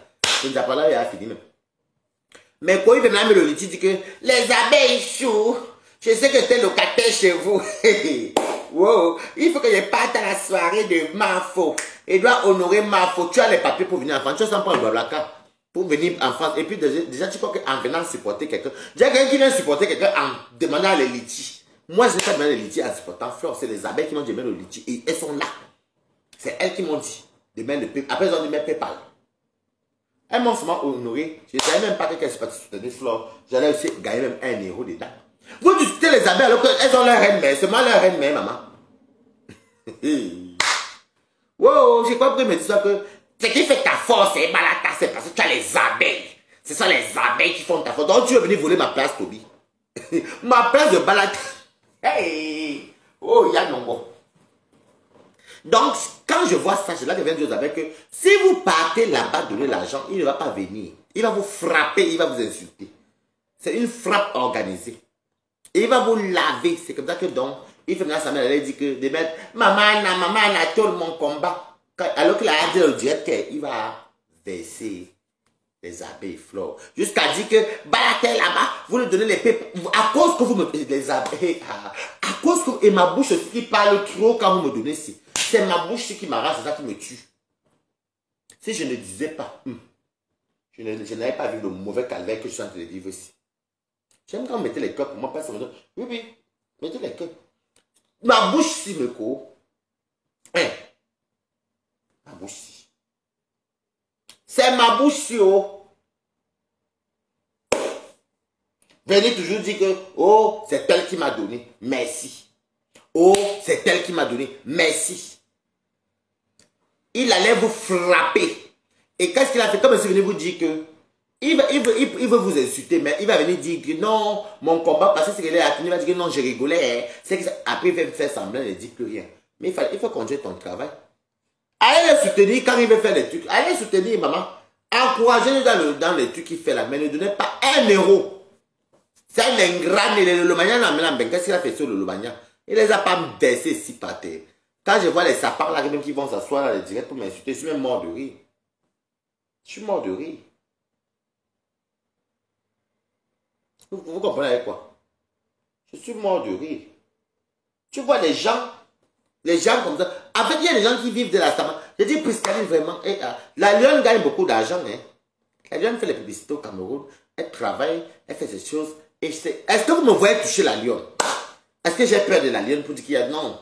Le Njapap là il a fini même. Mais quand il venait mettre le litige, il dit que les abeilles chou, je sais que tu es locataire chez vous. Wow. Il faut que je parte à la soirée de Mafo. Il doit honorer Mafo. Tu as les papiers pour venir en France. Tu as pas le blablacar pour venir en France. Et puis déjà tu crois qu'en venant supporter quelqu'un, déjà quelqu'un qui vient supporter quelqu'un en demandant les litiges. Moi je n'ai pas demandé les litiges en supportant Fleur. C'est les abeilles qui m'ont dit de mettre le litige. Et elles sont là. C'est elles qui m'ont dit de mettre le PayPal. Après elles ont dit mettre PayPal. Elles m'ont seulement honoré. Je ne savais même pas qu'elles sont parties soutenir Fleur. J'allais aussi gagner même 1 euro dedans. Vous discutez les abeilles alors qu'elles ont leur reine-mère. C'est moi leur reine-mère, maman. Wow, j'ai compris, mais dis ça que ce qui fait ta force, c'est Balata, c'est parce que tu as les abeilles. Ce sont les abeilles qui font ta force. Donc tu veux venir voler ma place, Toby. Ma place de Balata. Hey! Oh, y'a non bon. Donc, quand je vois ça, je là que viens dire aux abeilles que si vous partez là-bas donner l'argent, il ne va pas venir. Il va vous frapper, il va vous insulter. C'est une frappe organisée. Et il va vous laver. C'est comme ça que donc, il fait maintenant sa mère, elle dit que de mettre maman, tout mon combat. Alors qu'il a dit au direct qu'il va verser les abeilles Fleur. Jusqu'à dire que Balatel là-bas, vous lui donnez les pépins. À cause que vous me les abeilles. À cause que. Et ma bouche aussi qui parle trop quand vous me donnez ci. C'est ma bouche qui m'arrache, c'est ça qui me tue. Si je ne disais pas, je n'avais pas vu le mauvais calvaire que je suis en train de vivre ici. J'aime quand on mettait les cœurs pour moi, personne me dit, oui, mettez les cœurs. Ma bouche si me court. Hein? Ma bouche si. C'est ma bouche si, oh. Venez toujours dire que, oh, c'est elle qui m'a donné. Merci. Oh, c'est elle qui m'a donné. Merci. il allait vous frapper. Et qu'est-ce qu'il a fait? Comme si venu vous dire que il veut vous insulter, mais il va venir dire que non, mon combat, parce que c'est qu'il est il va dire que non, je rigolais. Hein. C'est que après, il va me faire semblant, il ne dit plus rien. Mais il faut conduire ton travail. Allez le soutenir quand il veut faire les trucs. Allez le soutenir, maman. Encouragez-le dans les trucs qu'il fait là, mais ne donnez pas 1 euro. C'est un ingrat, le Lomagnan, qu'est-ce qu'il a fait sur le Lomagnan? Il les a pas baissés ici par terre. Quand je vois les sapins là, même qui vont s'asseoir là, les directs pour m'insulter, je suis même mort de rire. Je suis mort de rire. Vous comprenez avec quoi? Je suis mort de rire. Tu vois les gens comme ça. En fait, il y a des gens qui vivent de la sama. Je dis, Priscaline, vraiment, la Lyon gagne beaucoup d'argent. Hein. La Lyon fait les publicités au Cameroun. Elle travaille, elle fait ces choses. Est-ce que vous me voyez toucher la Lyon? Est-ce que j'ai peur de la Lyon pour dire qu'il y a... Non.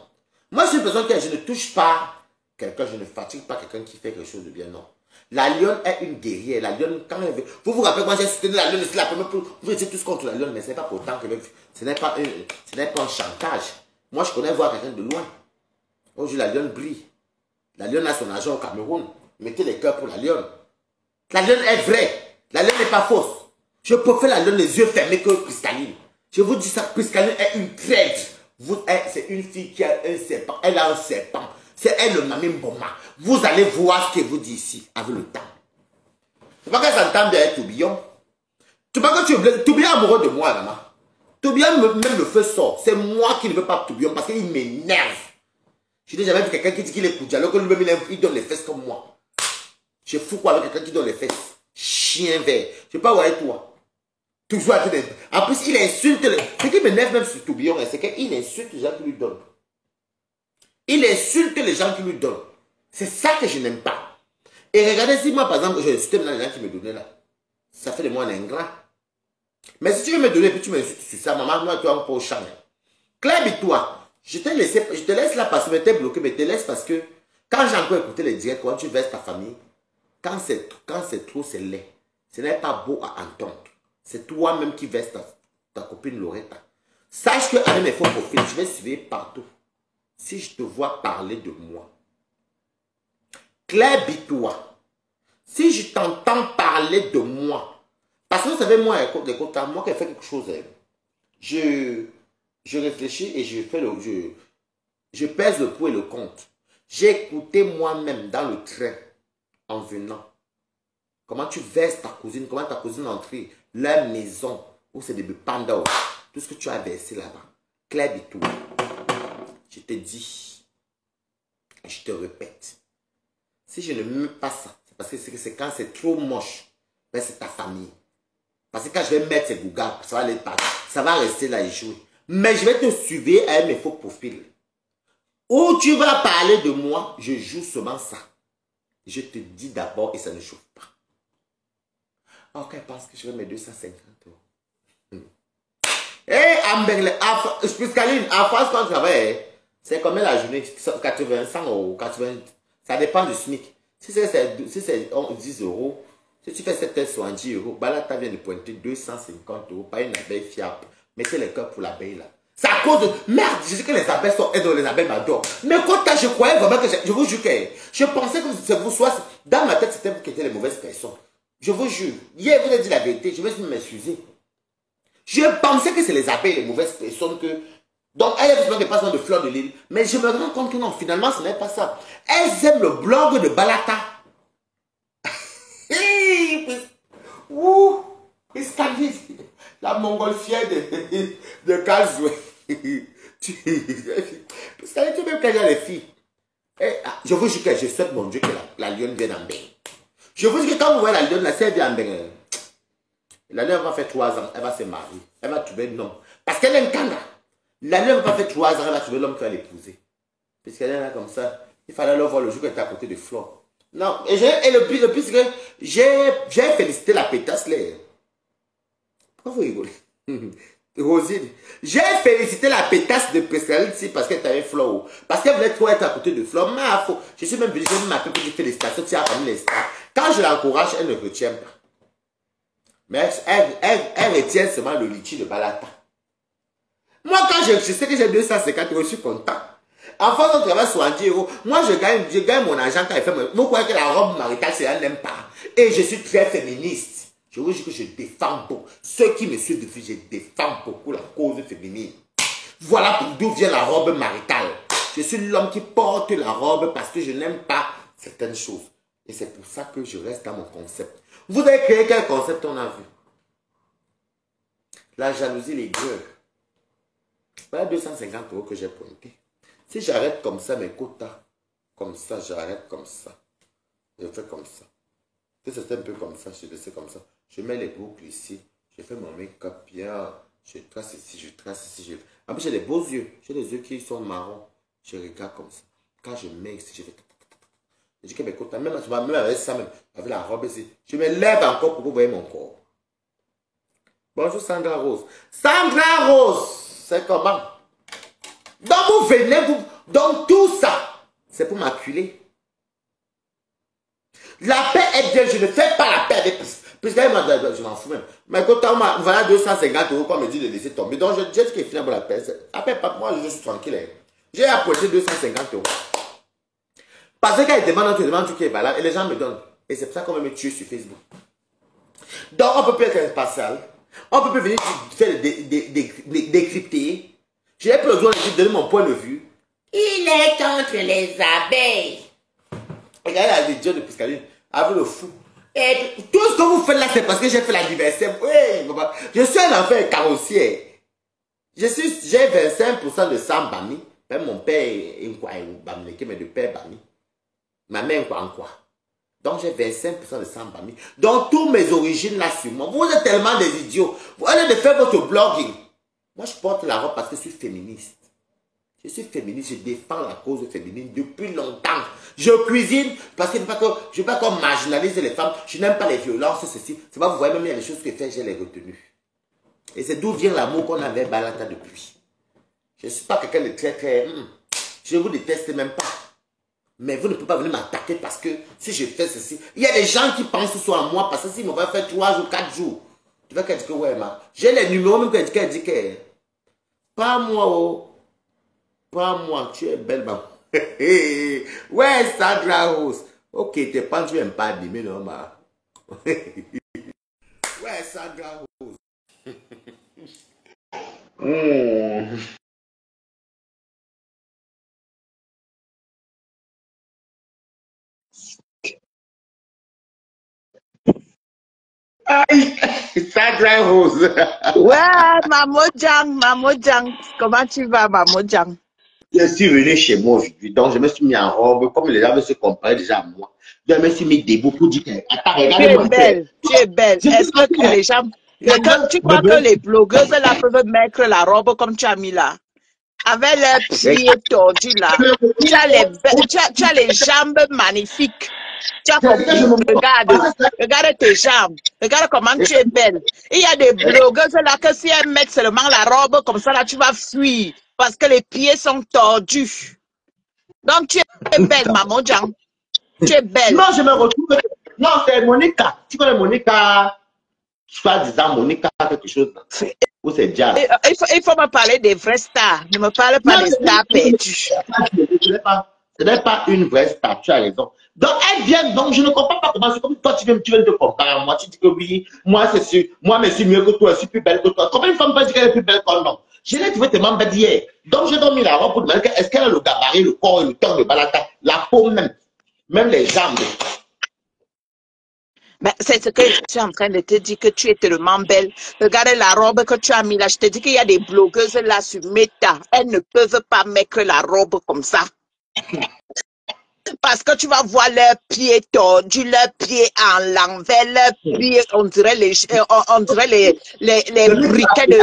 Moi, je suis une personne que je ne touche pas quelqu'un, je ne fatigue pas quelqu'un qui fait quelque chose de bien. Non. La Lyon est une guerrière. La Lyon, quand elle veut... Vous vous rappelez, moi j'ai soutenu la Lyon, c'est la première pour... Vous étiez tous contre la Lyon, mais ce n'est pas pour autant que... Ce n'est pas un chantage. Moi, je connais voir quelqu'un de loin. Aujourd'hui, la Lyon brille. La Lyon a son argent au Cameroun. Mettez les cœurs pour la Lyon. La Lyon est vraie. La Lyon n'est pas fausse. Je préfère la Lyon les yeux fermés que Priscaline. Je vous dis ça, Priscaline est une traître. C'est une fille qui a un serpent. Elle a un serpent. C'est elle le Mamim Boma. Vous allez voir ce qu'elle vous dit ici avec le temps. C'est pas qu'elle s'entend bien avec Tourbillon. Tu pas que tu es Tourbillon amoureux de moi, maman. Tourbillon, même le feu sort. C'est moi qui ne veux pas Tourbillon parce qu'il m'énerve. Je n'ai jamais vu quelqu'un qui dit qu'il est Koudjalo, que lui-même il donne les fesses comme moi. Je fous quoi avec quelqu'un qui donne les fesses? Chien vert. Je ne sais pas où est toi. Toujours à tout. En plus, il insulte. Ce qui m'énerve même sur Tourbillon, c'est qu'il insulte les gens qui lui donnent. Il insulte les gens qui lui donnent. C'est ça que je n'aime pas. Et regardez, si moi, par exemple, je insulte les gens qui me donnaient là, ça fait de moi un ingrat. Mais si tu veux me donner, puis tu m'insultes sur ça, maman, moi, tu es un peu au champ. Claire, et toi, je te laisse là parce que tu es bloqué, mais je te laisse parce que quand j'ai encore écouté les directs, quand tu verses ta famille, quand c'est trop, c'est laid. Ce n'est pas beau à entendre. C'est toi-même qui verses ta copine Loretta. Sache qu'avec mes faux profils, je vais suivre partout. Si je te vois parler de moi, Claire Bitoua, si je t'entends parler de moi, parce que vous savez, moi, moi qui ai fait quelque chose, je réfléchis et je pèse le pour et le contre. J'ai écouté moi-même dans le train, en venant, comment tu verses ta cousine, comment ta cousine entrée, leur maison, où c'est des pandas, tout ce que tu as versé là-bas. Claire Bitoua, je te dis, je te répète, si je ne mets pas ça, c'est parce que c'est quand c'est trop moche, ben c'est ta famille. Parce que quand je vais mettre ces gougas, ça va rester là et jouer. Mais je vais te suivre avec mes faux profils. Où tu vas parler de moi, je joue seulement ça. Je te dis d'abord et ça ne chauffe pas. Ok, parce que je vais mettre 250 euros. Hé, Amberle, Priscaline, en France, quand on travaille, c'est combien la journée? 80, 100 euros, 80, ça dépend du SMIC. Si c'est 10 euros, si tu fais 7 tests sur 10 euros, bah là, tu viens de pointer 250 euros, pas une abeille fiable. Mettez les cœurs pour l'abeille là. C'est à cause de... Merde, je dis que les abeilles sont aides, les abeilles m'adorent. Mais quand je croyais vraiment que... Je vous jure que... Je pensais que c'est vous soit... Dans ma tête, c'était vous qui étiez les mauvaises personnes. Je vous jure. Hier, vous avez dit la vérité. Je vais m'excuser. Je pensais que c'est les abeilles, les mauvaises personnes que... Donc, elles aiment des passements de fleurs de l'île. Mais je me rends compte que non, finalement, ce n'est pas ça. Elles aiment le blog de Balata. Ouh, la montgolfière de Kazoué. Parce que tu même quand il y a les filles. Je vous jure que je souhaite mon Dieu que la lionne vienne en bain. Je vous dis que quand vous voyez la lionne, la sève vient en bain. La lionne va faire 3 ans, elle va se marier. Elle va trouver un homme. Parce qu'elle est un kanga. La lionne va faire 3 ans, elle va trouver l'homme qui va l'épouser. Puisqu'elle est là comme ça, il fallait leur voir le jour qu'elle était à côté de Flore. Non, et le pire, c'est que j'ai félicité la pétasse là. Pourquoi vous rigolez? Rosine, j'ai félicité la pétasse de Priscaline ici parce qu'elle avait Flore. Parce qu'elle voulait trop être à côté de Flore. Mais je suis même venu, j'ai mis ma petite félicitations, tu as parmi les stars. Quand je l'encourage, elle ne retient pas. Mais elle retient seulement le litchi de Balata. Moi, quand je sais que j'ai 250 euros, je suis content. En France, on travaille 70 euros. Moi, je gagne mon argent quand il fait. Vous croyez que la robe maritale, c'est un n'aime pas. Et je suis très féministe. Je vous dis que je défends beaucoup. Ceux qui me suivent depuis, je défends beaucoup la cause féminine. Voilà d'où vient la robe maritale. Je suis l'homme qui porte la robe parce que je n'aime pas certaines choses. Et c'est pour ça que je reste dans mon concept. Vous avez créé quel concept on a vu? La jalousie, les gueux. Voilà 250 euros que j'ai pointé. Si j'arrête comme ça mes quotas, comme ça, j'arrête comme ça. Je fais comme ça. Si c'est un peu comme ça, je laisse comme ça. Je mets les boucles ici. Je fais mon make-up bien. Je trace ici, je trace ici. En plus, j'ai des beaux yeux. J'ai des yeux qui sont marrons. Je regarde comme ça. Quand je mets ici, je fais... Je dis que mes quotas, même avec ça, même avec la robe ici, je me lève encore pour que vous voyez mon corps. Bonjour Sandra Rose. Sandra Rose, c'est comment? Donc vous venez, donc tout ça, c'est pour m'acculer. La paix est bien, je ne fais pas la paix avec puisque je m'en fous même. Mais quand on m'a voilà 250 euros, on me dit de laisser tomber. Donc je dis qu'il finit pour la paix. Après, moi je suis tranquille. J'ai apporté 250 euros. Parce que quand ils demandent, tu demandes tout qui est valable et les gens me donnent. Et c'est pour ça qu'on va me tuer sur Facebook. Donc on peut plus être impartial. On peut plus venir faire décrypter. J'ai plus besoin de donner mon point de vue. Il est contre les abeilles. Regardez la vidéo de Piscaline avec le fou. Et tout ce que vous faites là, c'est parce que j'ai fait l'anniversaire. Oui, je suis un enfant carrossier. J'ai 25% de sang Bami. Même mon père est mais de père Bami. Ma mère en quoi. Donc j'ai 25% de sang Bami. Donc toutes mes origines là sur moi. Vous êtes tellement des idiots. Vous allez de faire votre blogging. Moi je porte la robe parce que je suis féministe. Je suis féministe, je défends la cause féminine depuis longtemps. Je cuisine parce que je ne veux pas qu'on marginalise les femmes. Je n'aime pas les violences, ceci. C'est pas, vous voyez, même il y a des choses que fait, j'ai les retenues. Et c'est d'où vient l'amour qu'on avait Balata depuis. Je ne suis pas quelqu'un de très... je vous déteste même pas. Mais vous ne pouvez pas venir m'attaquer parce que si je fais ceci... Il y a des gens qui pensent soit à moi parce que s'ils m'ont fait 3 jours, 4 jours. Tu vas qu'elle dit que ouais, j'ai les numéros même qu'elle dit que... Pas moi, oh. Pas moi, tu es belle, maman. Ouais, Sandra Rose. Ok, t'es pas, tu n'aimes pas animer, non, ma. Ouais, Sandra Rose. Aïe, Sandra Rose. Ouais, Mamojang, comment tu vas, Mamojang? Je suis venu chez moi aujourd'hui, donc je me suis mis en robe, comme les gens veulent se comparer déjà à moi. Je me suis mis debout pour dire que, attends, regardez-moi. Tu es belle. Est-ce que les gens, tu crois que les blogueuses là peuvent mettre la robe comme tu as mis là? Avec leurs pieds tordus là. Tu as les jambes magnifiques. Tu as compris? Regarde tes jambes. Regarde comment tu es belle. Il y a des blogueuses là que si elles mettent seulement la robe comme ça là, tu vas fuir. Parce que les pieds sont tordus. Donc tu es belle, Maman Jean. Tu es belle. Non, je me retrouve. Non, c'est Monica. Tu connais Monica? Soi-disant Monica, quelque chose. Ou c'est Jazz. Il faut me parler des vraies stars. Ne me parle pas des stars perdues. Ce n'est pas une vraie star, tu as raison. Donc, elle vient, donc je ne comprends pas comment c'est comme toi, tu viens te comparer à moi. Tu dis que oui, moi, c'est sûr, moi, je suis mieux que toi, je suis plus belle que toi. Comment une femme peut dire qu'elle est plus belle que non? Je l'ai trouvé tellement belle hier. Donc, j'ai dormi la robe pour demander est-ce qu'elle a le gabarit, le corps et le temps de Balata, la peau même les jambes. Mais c'est ce que je suis en train de te dire, que tu es tellement belle. Regarde la robe que tu as mis là. Je te dis qu'il y a des blogueuses là sur Meta. Elles ne peuvent pas mettre la robe comme ça. Parce que tu vas voir leurs pieds tordus, leurs pieds en l'envers, leurs pieds, on dirait les briquets de...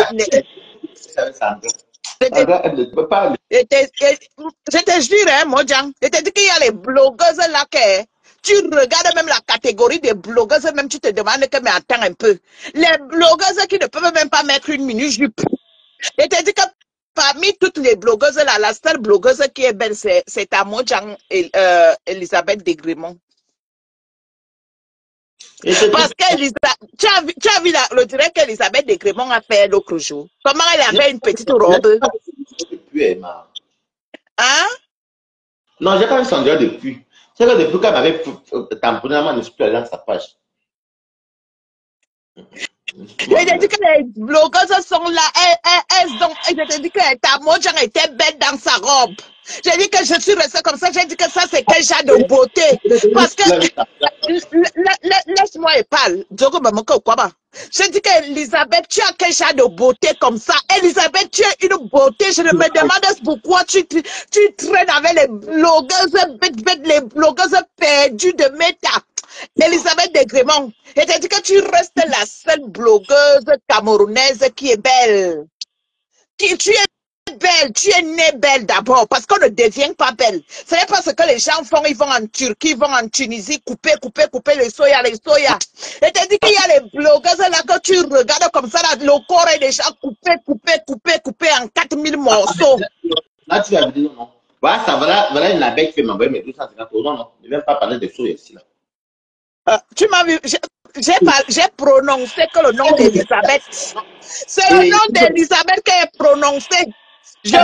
Je te jure, hein, Mojang, je te dis qu'il y a les blogueuses là que tu regardes même la catégorie des blogueuses, même tu te demandes que, mais attends un peu, les blogueuses qui ne peuvent même pas mettre une mini-jupe. Je te dis que parmi toutes les blogueuses là, la seule blogueuse qui est belle, c'est ta Mojang Elisabeth Desgrémont. Parce que tu as vu le direct qu'Elisabeth Desgrémont a fait l'autre jour. Comment elle avait une petite robe. Hein? Non, j'ai pas vu son dieu depuis. C'est que depuis qu'elle m'avait tamponné, elle ne suis plus allée dans sa page. Et j'ai dit que les blogueuses sont là, et je te dis que ta Mojang était belle dans sa robe. J'ai dit que je suis restée comme ça, j'ai dit que ça c'est quel genre de beauté. Parce que, laisse-moi et parle. J'ai dit qu'Elisabeth, tu as quel genre de beauté comme ça. Elisabeth, tu as une beauté. Je me demande pourquoi tu traînes avec les blogueuses bêtes, les blogueuses perdues de Meta. Elisabeth de Grémont, et t'as dit que tu restes la seule blogueuse camerounaise qui est belle. Tu es belle, tu es née belle d'abord, parce qu'on ne devient pas belle. Ce n'est pas ce que les gens font, ils vont en Turquie, ils vont en Tunisie, couper les soya. Et t'as dit qu'il y a les blogueuses là que tu regardes comme ça, là, le corps est déjà coupé en 4000 morceaux. Là, tu vas me dire non. Voilà, ça, voilà une abeille qui fait m'envoyer mes 250 euros. Non, non, ne viens pas parler de soya ici, là. Tu m'as vu, j'ai prononcé que le nom d'Elisabeth. C'est le nom d'Elisabeth qui est prononcé. Je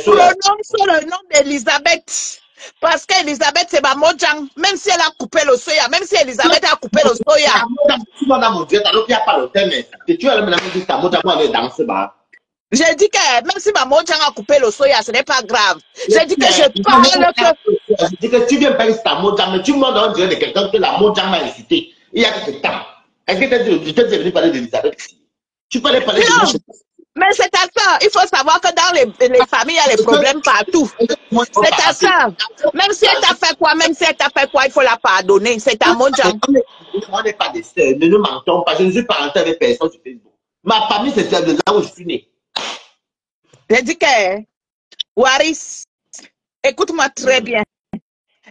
prononce le nom d'Elisabeth. Parce qu'Elisabeth, c'est ma Mojang. Même si elle a coupé le soya, même si Elisabeth a coupé le soya. Tu vas dans mon Dieu, tu n'as pas le thème, mais tu vas me dire ta Mojang, moi, elle est dans ce bar. J'ai dit que même si ma Mojang a coupé le soya, ce n'est pas grave. J'ai dit que je parle que... Je dis que tu viens parler de ta Mojang, mais tu me demandes de quelqu'un que la Mojang m'a incité. Il y a quelques temps. Est-ce que tu es venu parler d'Elisabeth ici? Tu peux aller parler de moi. Mais c'est ta soeur. Il faut savoir que dans les familles, il y a des problèmes partout. C'est ta soeur. Même si elle t'a fait quoi, il faut la pardonner. C'est ta Mojang. On n'est pas des sœurs. Ne nous mentons pas. Je ne suis pas rentré avec personne sur Facebook. Ma famille, c'est celle de là où je suis né. J'ai dit que, Waris, écoute-moi très bien.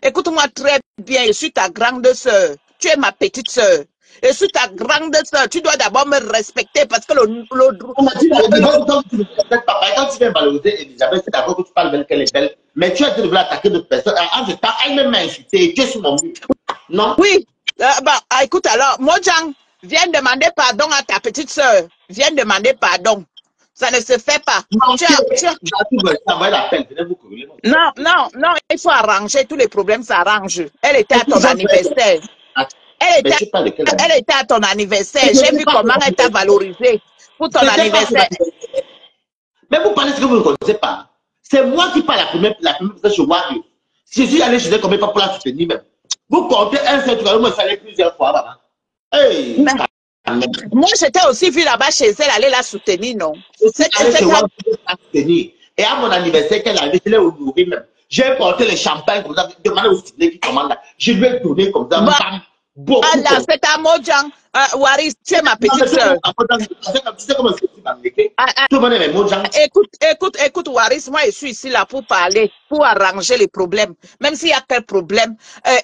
Écoute-moi très bien. Je suis ta grande sœur. Tu es ma petite sœur. Je suis ta grande sœur. Tu dois d'abord me respecter parce que quand tu viens valoriser Elisabeth, c'est d'abord que tu parles d'elle qu'elle est belle. Mais tu as dit de vouloir attaquer d'autres personnes. En ce temps, elle-même m'a insulté. Tu es sur mon mur. Non? Oui. Écoute alors, Mojang, viens demander pardon à ta petite sœur. Viens demander pardon. Ça ne se fait pas. Non, il faut arranger tous les problèmes, ça arrange. Elle était à ton anniversaire. Elle était à ton anniversaire. J'ai vu comment elle t'a valorisé pour ton anniversaire. Mais vous parlez ce que vous ne connaissez pas. C'est moi qui parle la première fois chez Wario. Si je suis allé chez elle combien de fois pour la soutenir même. Vous comptez un seul truc, vous me salez plusieurs fois. Maman. Hey, moi, j'étais aussi vu là-bas chez elle, aller la soutenir, non? Et à mon anniversaire, qu'elle avait, je l'ai honoré même. J'ai porté le champagne comme ça, demandé au ciné qui commande là. Je lui ai donné comme ça. Allah, c'est ta Mojang. Waris, tu es ma petite soeur. Tu sais comment tout le monde est mes Mojang. Écoute, Waris, moi je suis ici là pour parler, pour arranger les problèmes. Même s'il y a quel problème,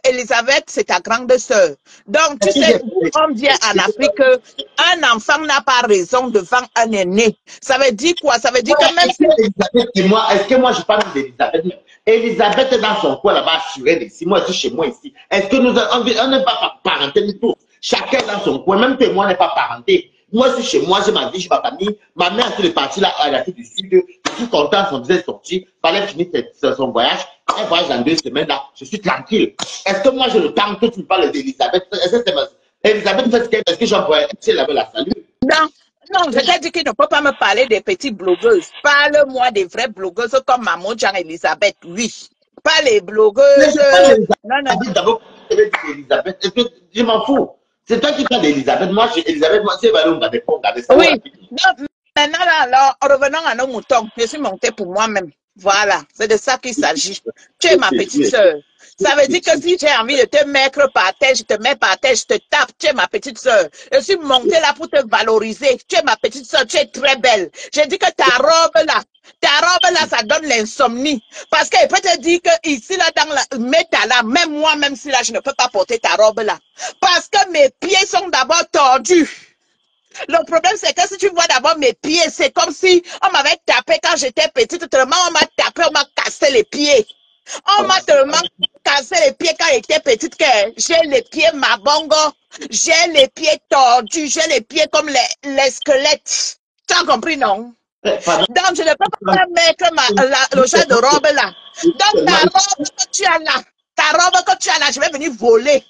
Elisabeth, c'est ta grande soeur. Donc, tu sais, on vient en Afrique, un enfant n'a pas raison devant un aîné. Ça veut dire quoi? Ça veut dire que même si... Est-ce que moi je parle d'Elisabeth? Elisabeth est dans son coin là-bas, assurée ici. Moi, je suis chez moi ici. Est-ce que on n'est pas parenté du tout? Chacun dans son coin, même que moi n'est pas parenté. Moi, je suis chez moi, j'ai ma vie, j'ai ma famille. Ma mère, elle est partie là, à l'Afrique du Sud. Je suis content, son disait sorti. Fallait finir son voyage. Un voyage dans 2 semaines là. Je suis tranquille. Est-ce que moi, j'ai le temps que tu me parles d'Elisabeth? Elisabeth, est-ce que j'envoie, si elle avait la salut? Non, je t'ai dit qu'il ne peut pas me parler des petites blogueuses. Parle-moi des vraies blogueuses comme ma Mojang Elisabeth, oui. Pas les blogueuses. Non. D'abord, Elisabeth, je m'en fous. C'est toi qui parles d'Elisabeth. Moi, Elisabeth, moi, c'est Valou, on va regarder ça. Oui. Non, maintenant, alors, revenons à nos moutons. Je suis montée pour moi-même. Voilà, c'est de ça qu'il s'agit. Tu es ma petite soeur. Ça veut dire que si j'ai envie de te mettre par terre, je te mets par terre, je te tape. Tu es ma petite soeur. Je suis montée là pour te valoriser. Tu es ma petite soeur, tu es très belle. J'ai dit que ta robe là, ça donne l'insomnie. Parce qu'elle peut te dire que ici là, dans la méta là, même moi, même si là, je ne peux pas porter ta robe là. Parce que mes pieds sont d'abord tordus. Le problème, c'est que si tu vois d'abord mes pieds, c'est comme si on m'avait tapé quand j'étais petite. Tellement on m'a tapé, on m'a cassé les pieds. On m'a tellement cassé les pieds quand j'étais petite que j'ai les pieds mabongo, j'ai les pieds tordus, j'ai les pieds comme les squelettes. Tu as compris, non? Donc, je ne peux pas mettre le genre de robe là. Donc, ta robe que tu as là, je vais venir voler.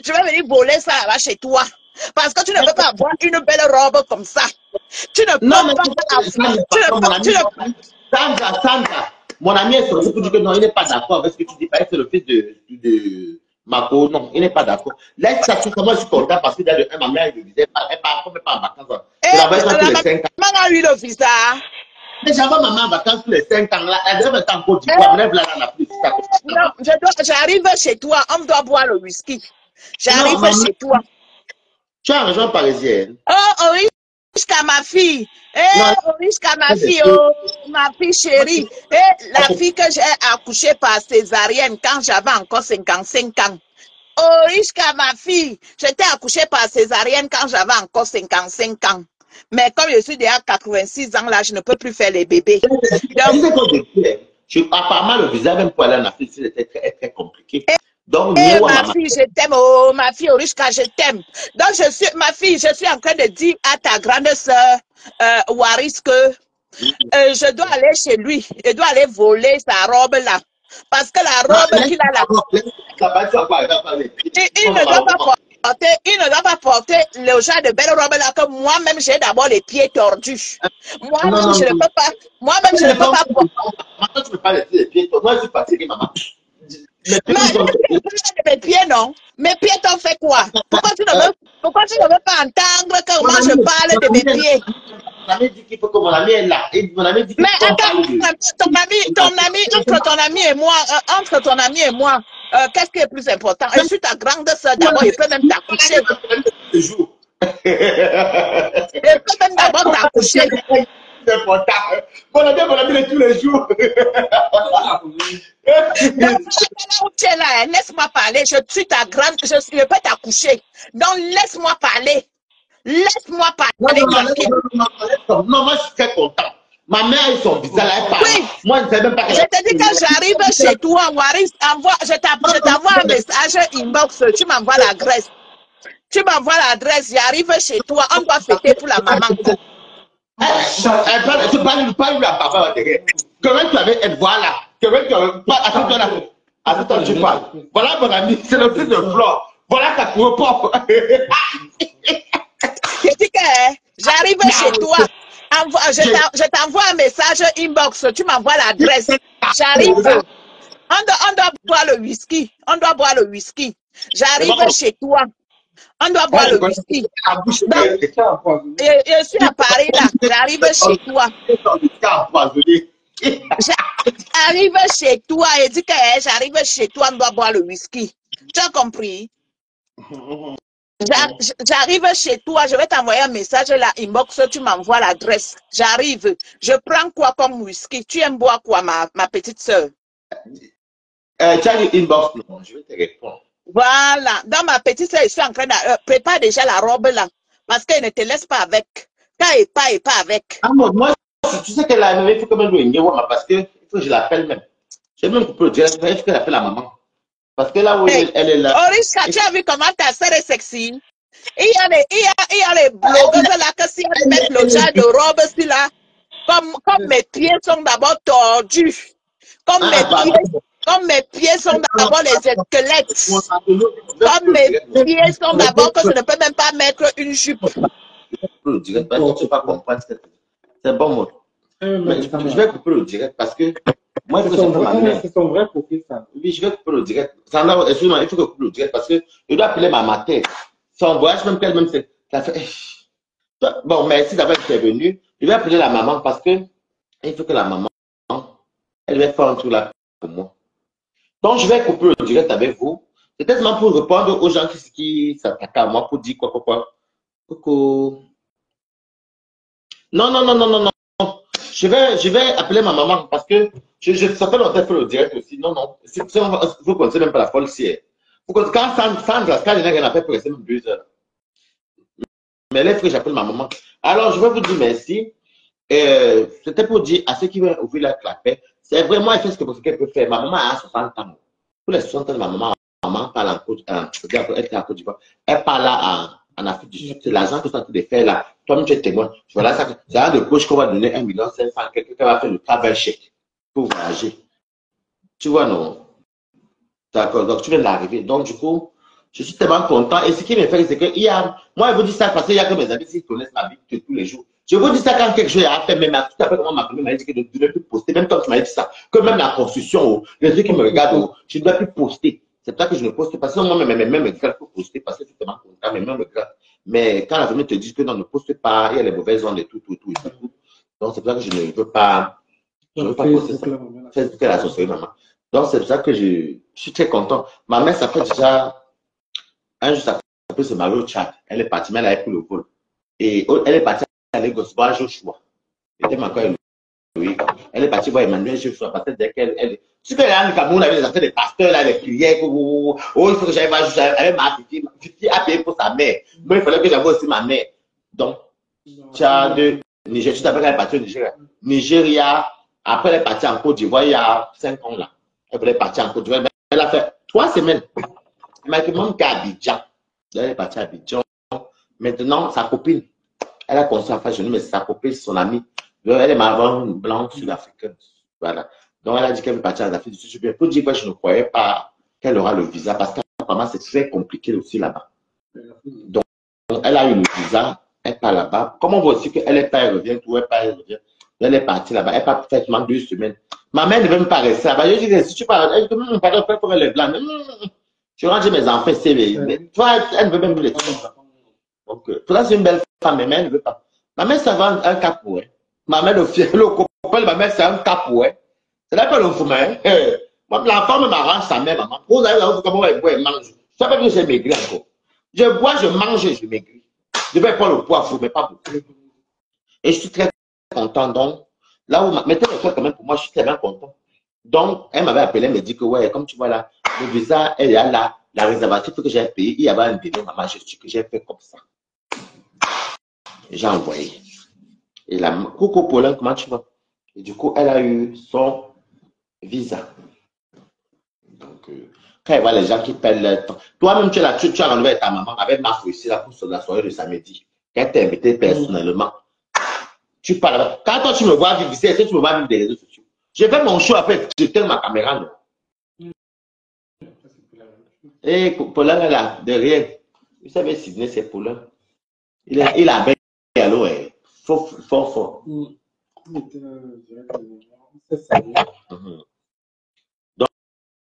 Je vais venir voler ça là-bas chez toi. Parce que tu ne peux pas avoir une belle robe comme ça. Tu ne peux pas avoir. Sandra, mon ami est sorti pour dire que non, il n'est pas d'accord avec ce que tu dis. C'est le fils de Mako. Non, il n'est pas d'accord. Laisse ça, comment je suis content parce que ma mère, elle me disait, elle part pas en vacances. La maman a eu le visa. Mais j'avais maman en vacances tous les 5 ans là. Elle devait être en Côte d'Ivoire. Non, j'arrive chez toi. On doit boire le whisky. J'arrive chez toi. Tu es en région parisienne. Oh, Oriska, ma fille. Oriska, ma fille. Oh, ma fille chérie. La fille que j'ai accouchée par césarienne quand j'avais encore 55 ans. Oriska, ma fille. J'étais accouchée par césarienne quand j'avais encore 55 ans. Mais comme je suis déjà 86 ans là, je ne peux plus faire les bébés. Apparemment, le visa même pour aller en Afrique, c'était très, très compliqué. Donc, ma fille, je t'aime. Oh, ma fille, Oriska, je t'aime. Donc, ma fille, je suis en train de dire à ta grande sœur, Waris, que je dois aller chez lui. Je dois aller voler sa robe là. Parce que la robe qu'il a là. Il ne doit pas porter le genre de belle robe là que moi-même j'ai d'abord les pieds tordus. Moi-même je ne peux pas. Moi-même je ne peux pas porter. Maintenant tu ne peux pas laisser les pieds tordus. Moi je suis fatigué, maman. Mes pieds non. Mes pieds t'ont fait quoi? Pourquoi tu ne veux pas entendre que moi je parle de mes pieds? Mon ami dit qu'il faut que mon ami est là. Mon ami dit mais attends, entre ton ami et moi, qu'est-ce qui est plus important? Je suis ta grande soeur d'abord, il peut même t'accoucher. Je peux même d'abord t'accoucher. C'est important. Mon ami est tous les jours. Où tu es là, laisse-moi parler. Je suis ta grande, je peux t'accoucher. Donc laisse-moi parler. Laisse-moi parler. Non, moi je suis très content. Ma mère et son visa là, elle parle. Oui. Moi je ne sais même pas. Je te dis que j'arrive chez toi, Waris, je t'envoie un message inbox, tu m'envoies l'adresse. Tu m'envoies l'adresse, j'arrive chez toi, on doit fêter pour la maman. Tu parles de la papa derrière. Comment tu avais elle voilà. Attends, tu parles. Voilà mon ami, c'est le fils de Flore. Voilà ta propre. Je dis que j'arrive chez toi. Je t'envoie un message inbox, tu m'envoies l'adresse. J'arrive. On doit boire le whisky. On doit boire le whisky. J'arrive chez toi. On doit boire le whisky. Je suis à Paris là. J'arrive chez toi. J'arrive chez toi. Il dit que j'arrive chez toi. On doit boire le whisky. Tu as compris? J'arrive chez toi, je vais t'envoyer un message là, inbox, tu m'envoies l'adresse. J'arrive. Je prends quoi comme whisky? Tu aimes boire quoi, ma petite soeur? Tu as une inbox? Non, je vais te répondre. Voilà. Dans ma petite soeur, je suis en train de prépare déjà la robe là. Parce qu'elle ne te laisse pas avec. Quand elle pas avec. Ah non, moi, tu sais qu'elle a il faut quand même lui parce que il faut que je l'appelle même. J'ai même coupé le direct, il faut qu'elle appelle la maman. Parce que là où elle est là. Oriska, tu as vu comment ta sœur est sexy? Il y a les blogueuses là que si elles mettent le genre de robe si là, comme mes pieds sont d'abord tordus, comme mes pieds sont d'abord les squelettes, comme mes pieds sont d'abord que je ne peux même pas mettre une jupe. Le direct, parce que tu ne peux pas comprendre. C'est bon mot. Je vais couper le direct parce que moi, c'est son vrai profil, ça. Oui, je vais couper le direct. Excuse-moi, il faut que je coupe le direct parce que je dois appeler ma mater. Son voyage, même qu'elle-même, ça fait. Bon, merci d'avoir intervenu. Je vais appeler la maman parce que il faut que la maman, elle va faire un truc là pour moi. Donc, je vais couper le direct avec vous. C'est tellement pour répondre aux gens qui s'attaquent à moi pour dire quoi. Coucou. Non. Je vais appeler ma maman parce que ça fait longtemps que le direct aussi. Non. Vous ne connaissez même pas la policière. Quand Sandra, quand il n'a rien à faire pour rester même 2 heures. Mais là, il faut que j'appelle ma maman. Alors, je vais vous dire merci. C'était pour dire à ceux qui veulent ouvrir la clapet, c'est vraiment elle fait ce qu'elle peut faire. Ma maman a 60 ans. Pour les 60 ans de ma maman parle en Côte d'Ivoire. Elle parle en Afrique du Sud. C'est l'argent que tu as de faire là. Toi-même, tu es témoin. Voilà, c'est un de poche qu'on va donner 1 500 000. Quelqu'un va faire le travel chèque pour voyager. Tu vois, non? D'accord, donc tu viens d'arriver. Donc, du coup, je suis tellement content. Et ce qui me fait, c'est que moi, je vous dis ça parce qu'il y a que mes amis qui connaissent ma vie tous les jours. Je vous dis ça quand quelque chose a fait, même tout à fait comment ma famille m'a dit que je ne dois plus poster. Même quand tu m'as dit ça, que même la construction, les trucs qui me regardent, je ne dois plus poster. C'est pour ça que je ne poste pas. Sinon, moi, même me grave pour poster parce que je suis tellement content, mais même me grave. Mais quand la famille te dit que non, ne poste pas, il y a les mauvaises ondes et tout. Donc, c'est pour ça que je ne veux pas poster ça. Facebook est la sorcellerie, maman. Donc, c'est pour ça que je suis très content. Ma mère, ça fait déjà un jour, ça peut se marier au Tchad. Elle est partie, mais elle avait pris le vol. Et elle est partie à Lagos, voir Joshua. Elle est partie voir Emmanuel Joshua parce que dès qu'elle. Tu sais, là, le Cameroun avait des affaires de pasteurs, là, des prières. Oh, il faut que j'aille voir Joshua. Elle m'a dit, Fifi a payé pour sa mère. Moi, il fallait que j'avoue aussi ma mère. Donc, Tchad, Nigeria, tu t'appelles, elle est partie au Nigeria. Nigeria, après, elle est partie en Côte d'Ivoire il y a 5 ans là. Elle voulait partir en Côte d'Ivoire. Elle a fait 3 semaines. Elle m'a dit même qu'à Abidjan. Elle est partie à Abidjan. Maintenant, sa copine, elle a commencé à faire genou, mais sa copine, son amie. Elle est marron, blanche, sud-africaine. Voilà. Donc, elle a dit qu'elle veut partir en Afrique du Sud. Pour dire que je ne croyais pas qu'elle aura le visa parce qu'apparemment, c'est très compliqué aussi là-bas. Donc, elle a eu le visa, elle part là-bas. Comme on voit aussi qu'elle est pas, elle revient, tout, elle part, elle revient. Elle est partie là-bas, elle part pratiquement 2 semaines. Ma mère ne veut même pas rester là-bas. Je dis, si tu parles, elle dit, pardon, pour les blancs. Je range mes enfants, c'est. Tu vois, elle ne veut même plus les trucs. Donc, pour ça, c'est une belle femme, mais elle ne veut pas. Ma mère, ça va un cap pour elle. Ma mère, le copain, ma mère, c'est un cap pour elle. C'est là que le fou, mais l'enfant me m'arrange sa mère, maman. Vous avez vu comment elle boit et mange. Je ne sais pas que j'ai maigri encore. Je bois, je mange, je maigris. Je vais prendre le poids, mais pas beaucoup. Et je suis très content. Donc, là où mettez le cœur quand même pour moi, je suis très bien content. Donc, elle m'avait appelé, elle me dit que, ouais, comme tu vois là, le visa, elle a là, la réservation que j'ai payée, il y avait un délai, maman, je suis que j'ai fait comme ça. J'ai envoyé. Et la coucou Paulin, comment tu vas? Et du coup, elle a eu son visa. Donc, quand elle voit les gens qui perdent leur temps. Toi-même, tu as renouvelé ta maman avec ma fille ici là pour la soirée de samedi. Elle t'a invité personnellement. Tu parles. Quand toi, tu me vois vivre ici, est-ce que tu me vois vivre des réseaux sociaux? Je fais mon show après, je tiens ma caméra. Non? Et Paulin est là, derrière. Vous savez, Sydney, c'est Paulin. Il a bien alors, fort. Donc,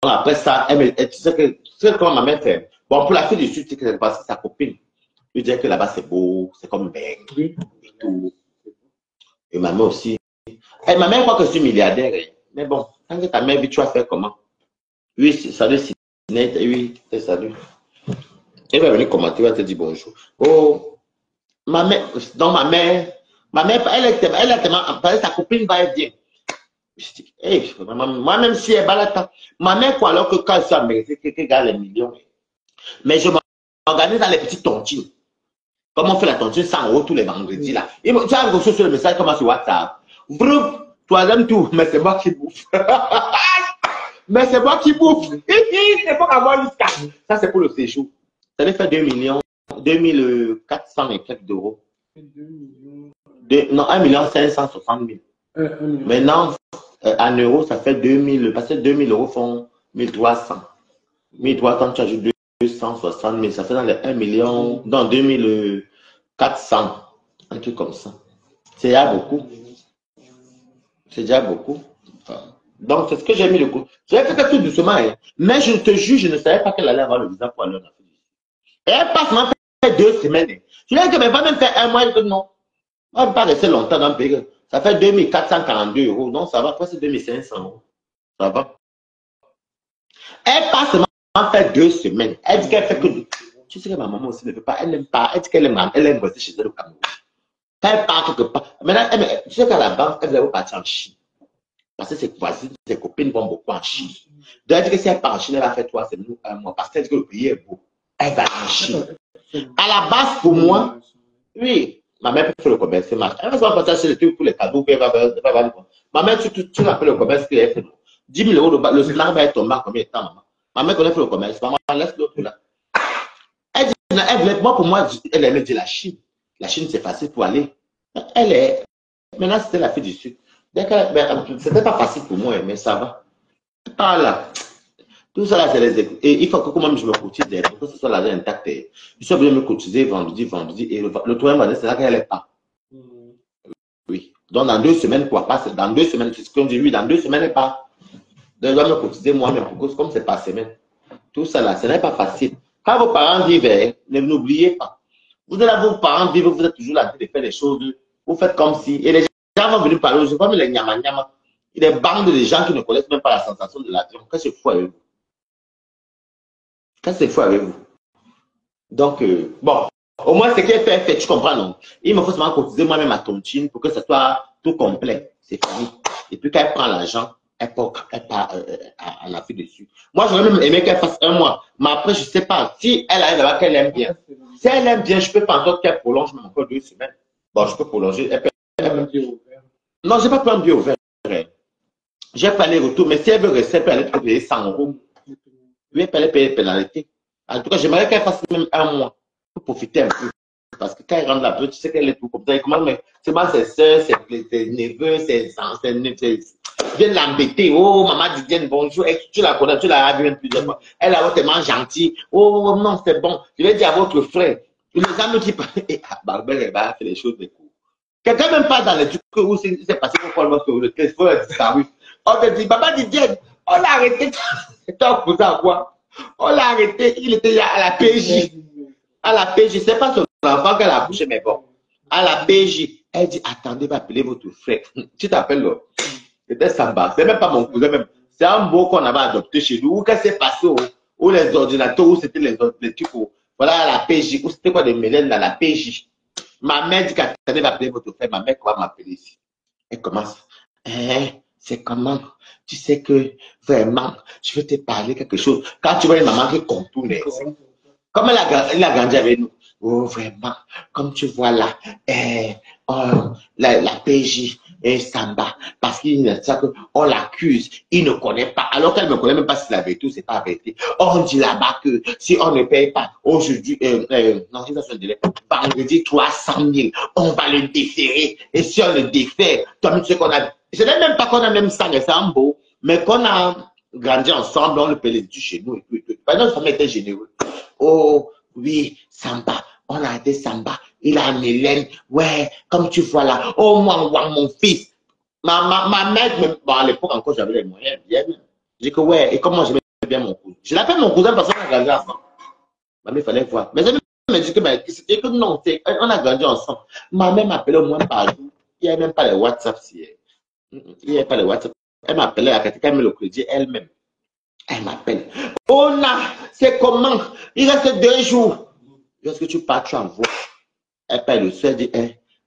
après ça, tu sais comment ma mère fait. Bon, pour la fille du Sud, c'est que c'est parce que sa copine lui dit que là-bas, c'est beau, c'est comme bête et tout. Et ma mère aussi. Et ma mère croit que je suis milliardaire. Mais bon, quand ta mère vit, tu vas faire comment? Oui, salut Sydney. Oui, salut. Elle va venir commenter, elle va te dire bonjour. Oh, ma mère, donc ma mère, elle est tellement, parce que sa copine va être bien. Je dis, hey, moi-même si elle balade, ma mère croit alors que quand elle soit américaine, quelqu'un gagne les millions. Mais je m'organise dans les petites tontines. Comme on fait la tontine 100 € tous les vendredis là. Tu as reçu sur le message comment sur WhatsApp. Vroom, troisième tour, mais c'est moi qui bouffe. Mais c'est moi qui bouffe. C'est pas avoir jusqu'à. Ça, c'est pour le séjour. Ça lui fait 2 millions, 2400 et quelques d'euros. Non, 1 560 000. Maintenant, en euros, ça fait 2000. Parce que 2000 € font 1300. 1300, tu ajoutes 260 000. Ça fait dans les 1 million, dans 2400. Un truc comme ça. C'est déjà beaucoup. C'est déjà beaucoup. Donc, c'est ce que j'ai mis le coup. J'ai fait tout doucement, hein. Mais je te jure, je ne savais pas qu'elle allait avoir le visa pour aller en Afrique. Et elle passe maintenant fait 2 semaines. Je lui ai dit qu'elle va même faire 1 mois. Elle dit non. Elle ne va pas rester longtemps dans le pays. Ça fait 2442 €. Donc, ça va presque 2500 €. Ça va. Elle passe maintenant fait 2 semaines. Elle dit qu'elle fait que. Tu sais que ma maman aussi ne peut pas. Elle n'aime pas. Elle dit qu'elle aime rester chez elle au Cameroun. Quand elle part quelque part. Maintenant, tu sais qu'à la banque, elle voulait partir en Chine. Parce que ses voisines, ses copines vont beaucoup en Chine. Donc, elle dit que si elle part en Chine, elle va faire 3 semaines ou 1 mois. Parce qu'elle dit que le pays est beau. Elle va en Chine. À la base, pour moi, oui, ma mère peut faire le commerce. Elle va se passer acheter les trucs pour les cadeaux. Ma mère, tu l'appelles le commerce qu'elle fait. 10 000 €, le snack va être tombé en combien de temps, maman? Ma mère connaît faire le commerce. Maman, laisse l'autre là. Elle dit moi, pour moi, elle aimait dire la Chine. La Chine, c'est facile pour aller. Elle est. Maintenant, c'était la fille du Sud. C'était pas facile pour moi, mais ça va. Ah là. Tout ça là, c'est les. Et il faut que moi, je me cotise pour que ce soit l'argent intact. Je suis obligé de me cotiser vendredi. Et le troisième vendredi, c'est là qu'elle n'est pas. Oui. Donc, dans 2 semaines, quoi, pas. Dans 2 semaines, c'est ce qu'on dit, oui, dans 2 semaines, elle part. Donc, je dois me cotiser moi-même, comme c'est par semaine. Tout ça là, ce n'est pas facile. Quand vos parents vivent, n'oubliez pas. Vous êtes là, vos parents vivent, vous êtes toujours là de faire des choses. Vous faites comme si. Et les gens vont venir parler, je vois les nyama. Il y a des bandes de gens qui ne connaissent même pas la sensation de l'avion. Qu'est-ce que c'est fou avec vous? Qu'est-ce que c'est fou avec vous? Donc, bon, au moins, ce qu'elle fait, tu comprends, non? Il me faut seulement cotiser moi-même à tontine pour que ce soit tout complet. C'est fini. Et puis, quand elle prend l'argent, elle part en Afrique dessus. Moi, j'aurais même aimé qu'elle fasse 1 mois. Mais après, je ne sais pas. Si elle arrive là-bas, qu'elle aime bien. Si elle aime bien, je peux pas encore qu'elle prolonge même encore 2 semaines. Bon, je peux prolonger. Non, je n'ai pas pris un billet ouvert. J'ai pas les retours. Mais si elle veut rester, elle peut payer 100 €. Oui, elle peut payer pénalité. En tout cas, j'aimerais qu'elle fasse même 1 mois pour profiter un peu. Parce que quand elle rentre là-bas, tu sais qu'elle est tout comme ça. Et comment, mais c'est moi, ses soeurs, ses neveux, ses viennent l'embêter. Oh, maman Didienne, bonjour. Tu la connais, tu l'as vu même plusieurs fois. Elle est tellement gentille. Oh, non, c'est bon. Je vais dire à votre frère. Les amis qui parlent. Ah, Barbel, elle va faire les choses de cours. Quelqu'un même pas dans les trucs où c'est passé pour prendre le téléphone a disparu. On te dit, maman Didienne, on l'a arrêté. C'est un cousin à quoi? On l'a arrêté. Il était à la PJ. À la PJ, je ne sais pas son enfant qu'elle a accouché, mais bon. À la PJ, elle dit, attendez, va appeler votre frère. Tu t'appelles là. C'était Samba. C'est même pas mon cousin même. C'est un mot qu'on avait adopté chez nous. Où qu'est-ce qui s'est passé? Où les ordinateurs, où c'était les trucs. Voilà, la PJ. Où c'était quoi de Mélène dans la PJ. Ma mère dit qu'attendez, va appeler votre frère. Ma mère, quoi m'appeler ici? Elle commence. C'est comment? Tu sais que vraiment, je veux te parler quelque chose. Quand tu vois une maman qui contourne, comme elle a grandi avec nous. Oh, vraiment, comme tu vois là, la PJ et Samba, parce qu'on l'accuse, il ne connaît pas, alors qu'elle ne connaît même pas si la vérité ou c'est pas vérité. On dit là-bas que si on ne paye pas aujourd'hui, non, c'est ça son délai, vendredi 300 000, on va le déférer. Et si on le défère, toi, tu sais qu'on a, ce n'est même pas qu'on a même sang et Sambo, mais qu'on a grandi ensemble, on le paye les études chez nous. Par exemple, ça m'était généreux. Oh, oui, Samba, on a des Samba, il a Mélène, ouais, comme tu vois là, oh, moi, mon fils. Ma mère, bon, à l'époque encore, j'avais les moyens, bien. Je dis que ouais, et comment j'aimais bien mon cousin. Je l'appelle mon cousin parce qu'on a grandi ensemble. Ma mère, il fallait voir. Mais elle me dit que c'était que non, on a grandi ensemble. Ma mère m'appelait au moins par jour. Il n'y avait même pas les WhatsApp. Il n'y avait pas les WhatsApp. Elle m'appelait à quelqu'un, elle me le crédit elle-même. Elle m'appelle. Oh là, c'est comment? Il reste 2 jours. Lorsque tu pars, tu envoies. Elle paye le soir, elle dit,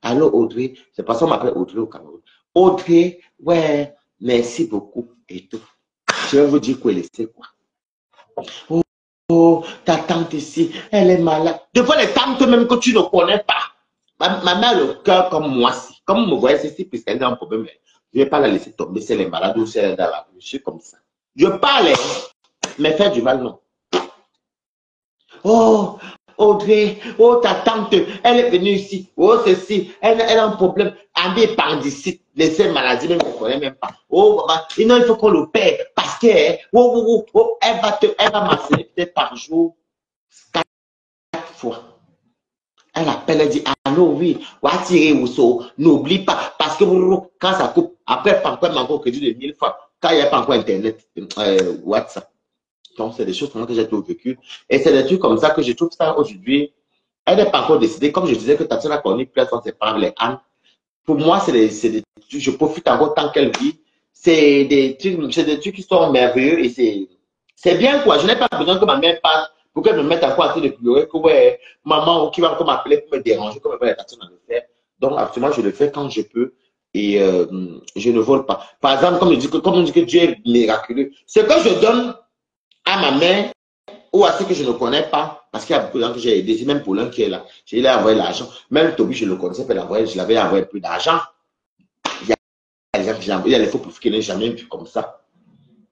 allô Audrey, c'est parce qu'on m'appelle Audrey au Cameroun. Audrey, ouais, merci beaucoup et tout. Je vais vous dire quoi, laissez quoi. Oh, ta tante ici, elle est malade. Des fois, les tantes même que tu ne connais pas. Ma mère a le cœur comme moi. Comme vous me voyez ici, puisqu'elle a un problème, je ne vais pas la laisser tomber si elle est malade ou si elle est dans la rue. Je suis comme ça. Je parle, mais faire du mal, non. Oh, Audrey, oh, ta tante, elle est venue ici. Oh, ceci, elle a un problème. Un appendicite, laissez maladie, même ne connaît même pas. Oh, maman, il faut qu'on le paie parce que, elle va m'assurer peut-être par jour 4 fois. Elle appelle, elle dit, allô, oui, n'oublie pas, parce que quand ça coupe, après, pas encore crédit de 1000 fois, quand il n'y a pas encore Internet, WhatsApp. Donc, c'est des choses que j'ai tout vécu. Et c'est des trucs comme ça que je trouve ça aujourd'hui. Elle n'est pas encore décidée. Comme je disais que Tatiana Corny, peut-être c'est pas les ânes. Pour moi, c'est des trucs, je profite encore tant qu'elle vit. C'est des trucs qui sont merveilleux et c'est bien quoi. Je n'ai pas besoin que ma mère parte pour qu'elle me mette encore en train de pleurer, que ouais, maman qui va encore m'appeler pour me déranger, comme elle Tatiana le fait. Donc, absolument, je le fais quand je peux. Et je ne vole pas. Par exemple, comme on dit que Dieu est miraculeux, ce que je donne à ma mère ou à ceux que je ne connais pas, parce qu'il y a beaucoup de gens que j'ai aidé, c'est même pour l'un qui est là. Je lui ai envoyé l'argent. Même Toby, je le connaissais, je l'avais envoyé plus d'argent. Il y a des gens que j'ai envoyé, il y a les faux profils qui n'ont jamais vu comme ça.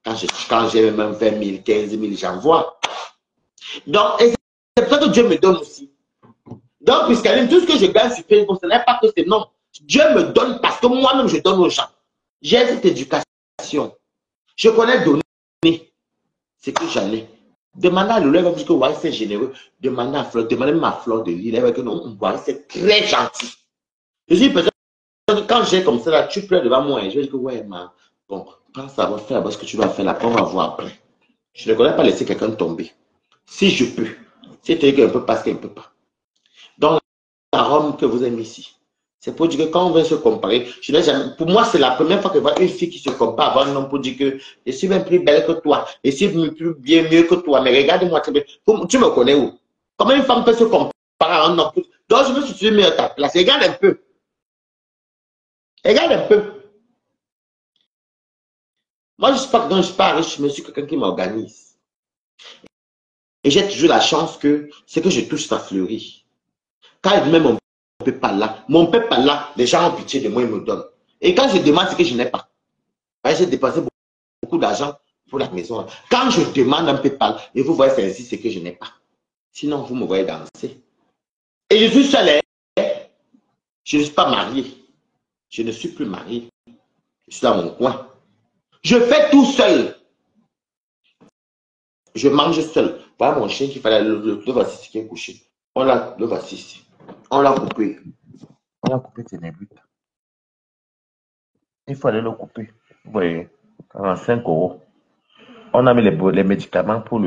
Quand j'ai même 20 000, 15 000, j'envoie. Donc, c'est C'est pour ça que Dieu me donne aussi. Donc, Priscaline, tout ce que je gagne sur Facebook, ce n'est pas que c'est non. Dieu me donne parce que moi-même, je donne aux gens. J'ai cette éducation. Je connais donner ce que j'en ai. Demandez à Lolo, elle va vous dire que ouais, c'est généreux. Demandez à Fleur, demandez ma Fleur de Lille, elle va dire que non, ouais, c'est très gentil. Je suis peut-être, quand j'ai comme ça, là, tu pleures devant moi et je vais dire que ouais, ma, bon, pense à faire là-bas ce que tu dois faire là, on va voir après. Je ne connais pas laisser quelqu'un tomber. Si je peux. Si tu dis qu'elle ne peut pas, parce qu'elle ne peut pas. Donc, la Rome que vous aimez ici, c'est pour dire que quand on veut se comparer, je n'ai jamais, pour moi, c'est la première fois que je vois une fille qui se compare à un homme pour dire que je suis même plus belle que toi, je suis plus bien mieux que toi, mais regarde-moi, tu me connais où? Comment une femme peut se comparer à un homme? Donc, je me suis dit, mais à ta place, regarde un peu. Regarde un peu. Moi, je ne suis pas, je suis pas riche, je suis quelqu'un qui m'organise. Et j'ai toujours la chance que ce que je touche, ça fleurit. Quand il dit même mon PayPal là, les gens ont pitié de moi, ils me donnent. Et quand je demande ce que je n'ai pas, j'ai dépensé beaucoup d'argent pour la maison. Quand je demande un PayPal, et vous voyez, c'est ainsi ce que je n'ai pas. Sinon, vous me voyez danser. Et je suis seul. Je ne suis pas marié. Je ne suis plus marié. Je suis dans mon coin. Je fais tout seul. Je mange seul. Voilà mon chien qui fallait le voici qui est couché. On l'a, le voici ici. On l'a coupé. On l'a coupé ténébrite. Il faut aller le couper. Vous voyez, 45 €. On a mis les médicaments pour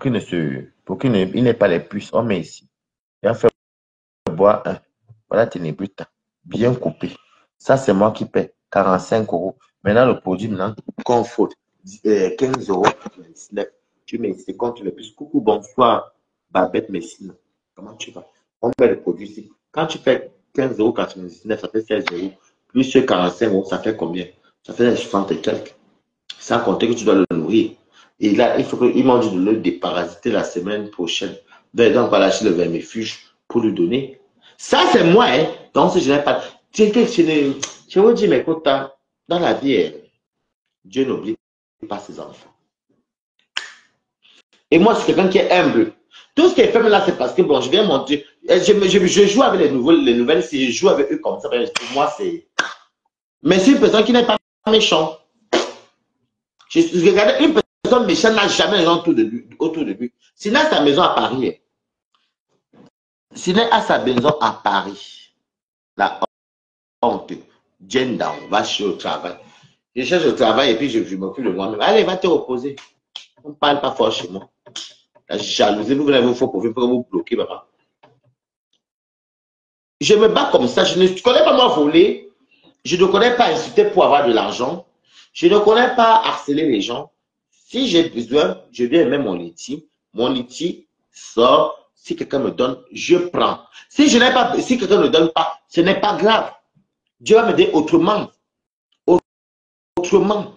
qu'il n'ait pas les puces. On met ici. Et on fait boire un. Voilà ténébrite. Bien coupé. Ça, c'est moi qui paie 45 €. Maintenant, le produit, maintenant, qu'on faute 15 €. Tu mets ici, compte le plus. Coucou, bonsoir, Babette Messine. Comment tu vas? On met le produit ici. Quand tu fais 15,99 €, ça fait 16 €. Plus 45 €, ça fait combien? Ça fait 60 et quelques. Sans compter que tu dois le nourrir. Et là, il faut qu'il mange de le déparasiter la semaine prochaine. Donc, on va lâcher le vermifuge pour lui donner. Ça, c'est moi, hein. Donc, si je n'ai pas. Je vous dis, mais écoute, dans la vie, Dieu n'oublie pas ses enfants. Et moi, je suis quelqu'un qui est humble. Tout ce qui est fait là, c'est parce que, bon, je viens monter. Je joue avec les nouvelles, si je joue avec eux comme ça, pour moi, c'est. Mais c'est une personne qui n'est pas méchante. Je regardais une personne méchante n'a jamais les gens autour de lui. S'il a sa maison à Paris, s'il a sa maison à Paris, la honte, Jane Down, va chercher au travail. Je cherche au travail et puis je m'occupe de moi-même. Allez, va te reposer. On ne parle pas fort chez moi. La jalousie, vous venez vous faire pour vous bloquer, papa. Je me bats comme ça. Je ne connais pas moi voler. Je ne connais pas insulter pour avoir de l'argent. Je ne connais pas harceler les gens. Si j'ai besoin, je viens mettre mon litier. Mon litier sort. Si quelqu'un me donne, je prends. Si quelqu'un ne donne pas, ce n'est pas grave. Dieu va me dire autrement. Autrement.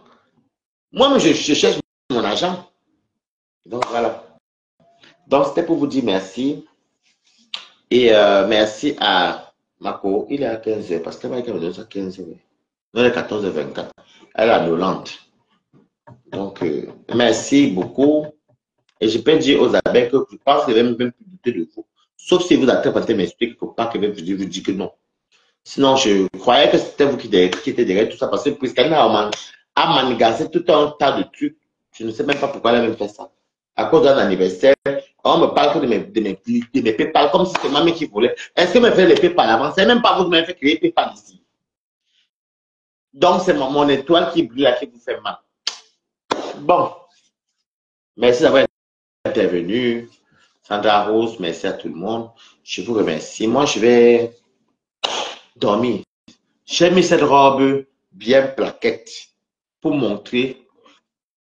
Moi, je cherche mon argent. Donc, voilà. Donc, c'était pour vous dire merci. Et merci à Mako. Il est à 15h. Parce qu'elle va me donner ça à 15h. Non, il est 14h24. Elle est à 90. Donc, merci beaucoup. Et je peux dire aux abeilles que je pense qu'elle va même plus douter de vous. Sauf si vous attendez m'expliquer qu'il ne faut pas qu'elle vous dise que non. Sinon, je croyais que c'était vous qui étiez derrière tout ça. Parce que puisqu'elle a manigancé tout un tas de trucs, je ne sais même pas pourquoi elle a même fait ça. À cause d'un anniversaire, on me parle que de mes PayPal comme si c'était mamie qui voulait. Est-ce que me fait les PayPal avant? C'est même pas vous qui m'avez fait créer PayPal ici. Donc, c'est mon étoile qui brille là qui vous fait mal. Bon. Merci d'avoir intervenu. Sandra Rose, merci à tout le monde. Je vous remercie. Moi, je vais dormir. J'ai mis cette robe bien plaquette pour montrer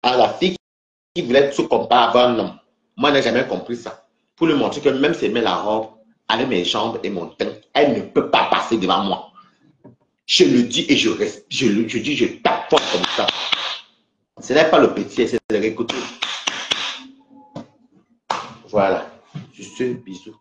à la fille qui voulait se comparer à un homme. Moi, je n'ai jamais compris ça. Pour lui montrer que même si elle met la robe avec mes jambes et mon teint, elle ne peut pas passer devant moi. Je le dis et je dis, je tape fort comme ça. Ce n'est pas le petit, c'est de réécouter. Voilà. Juste bisous.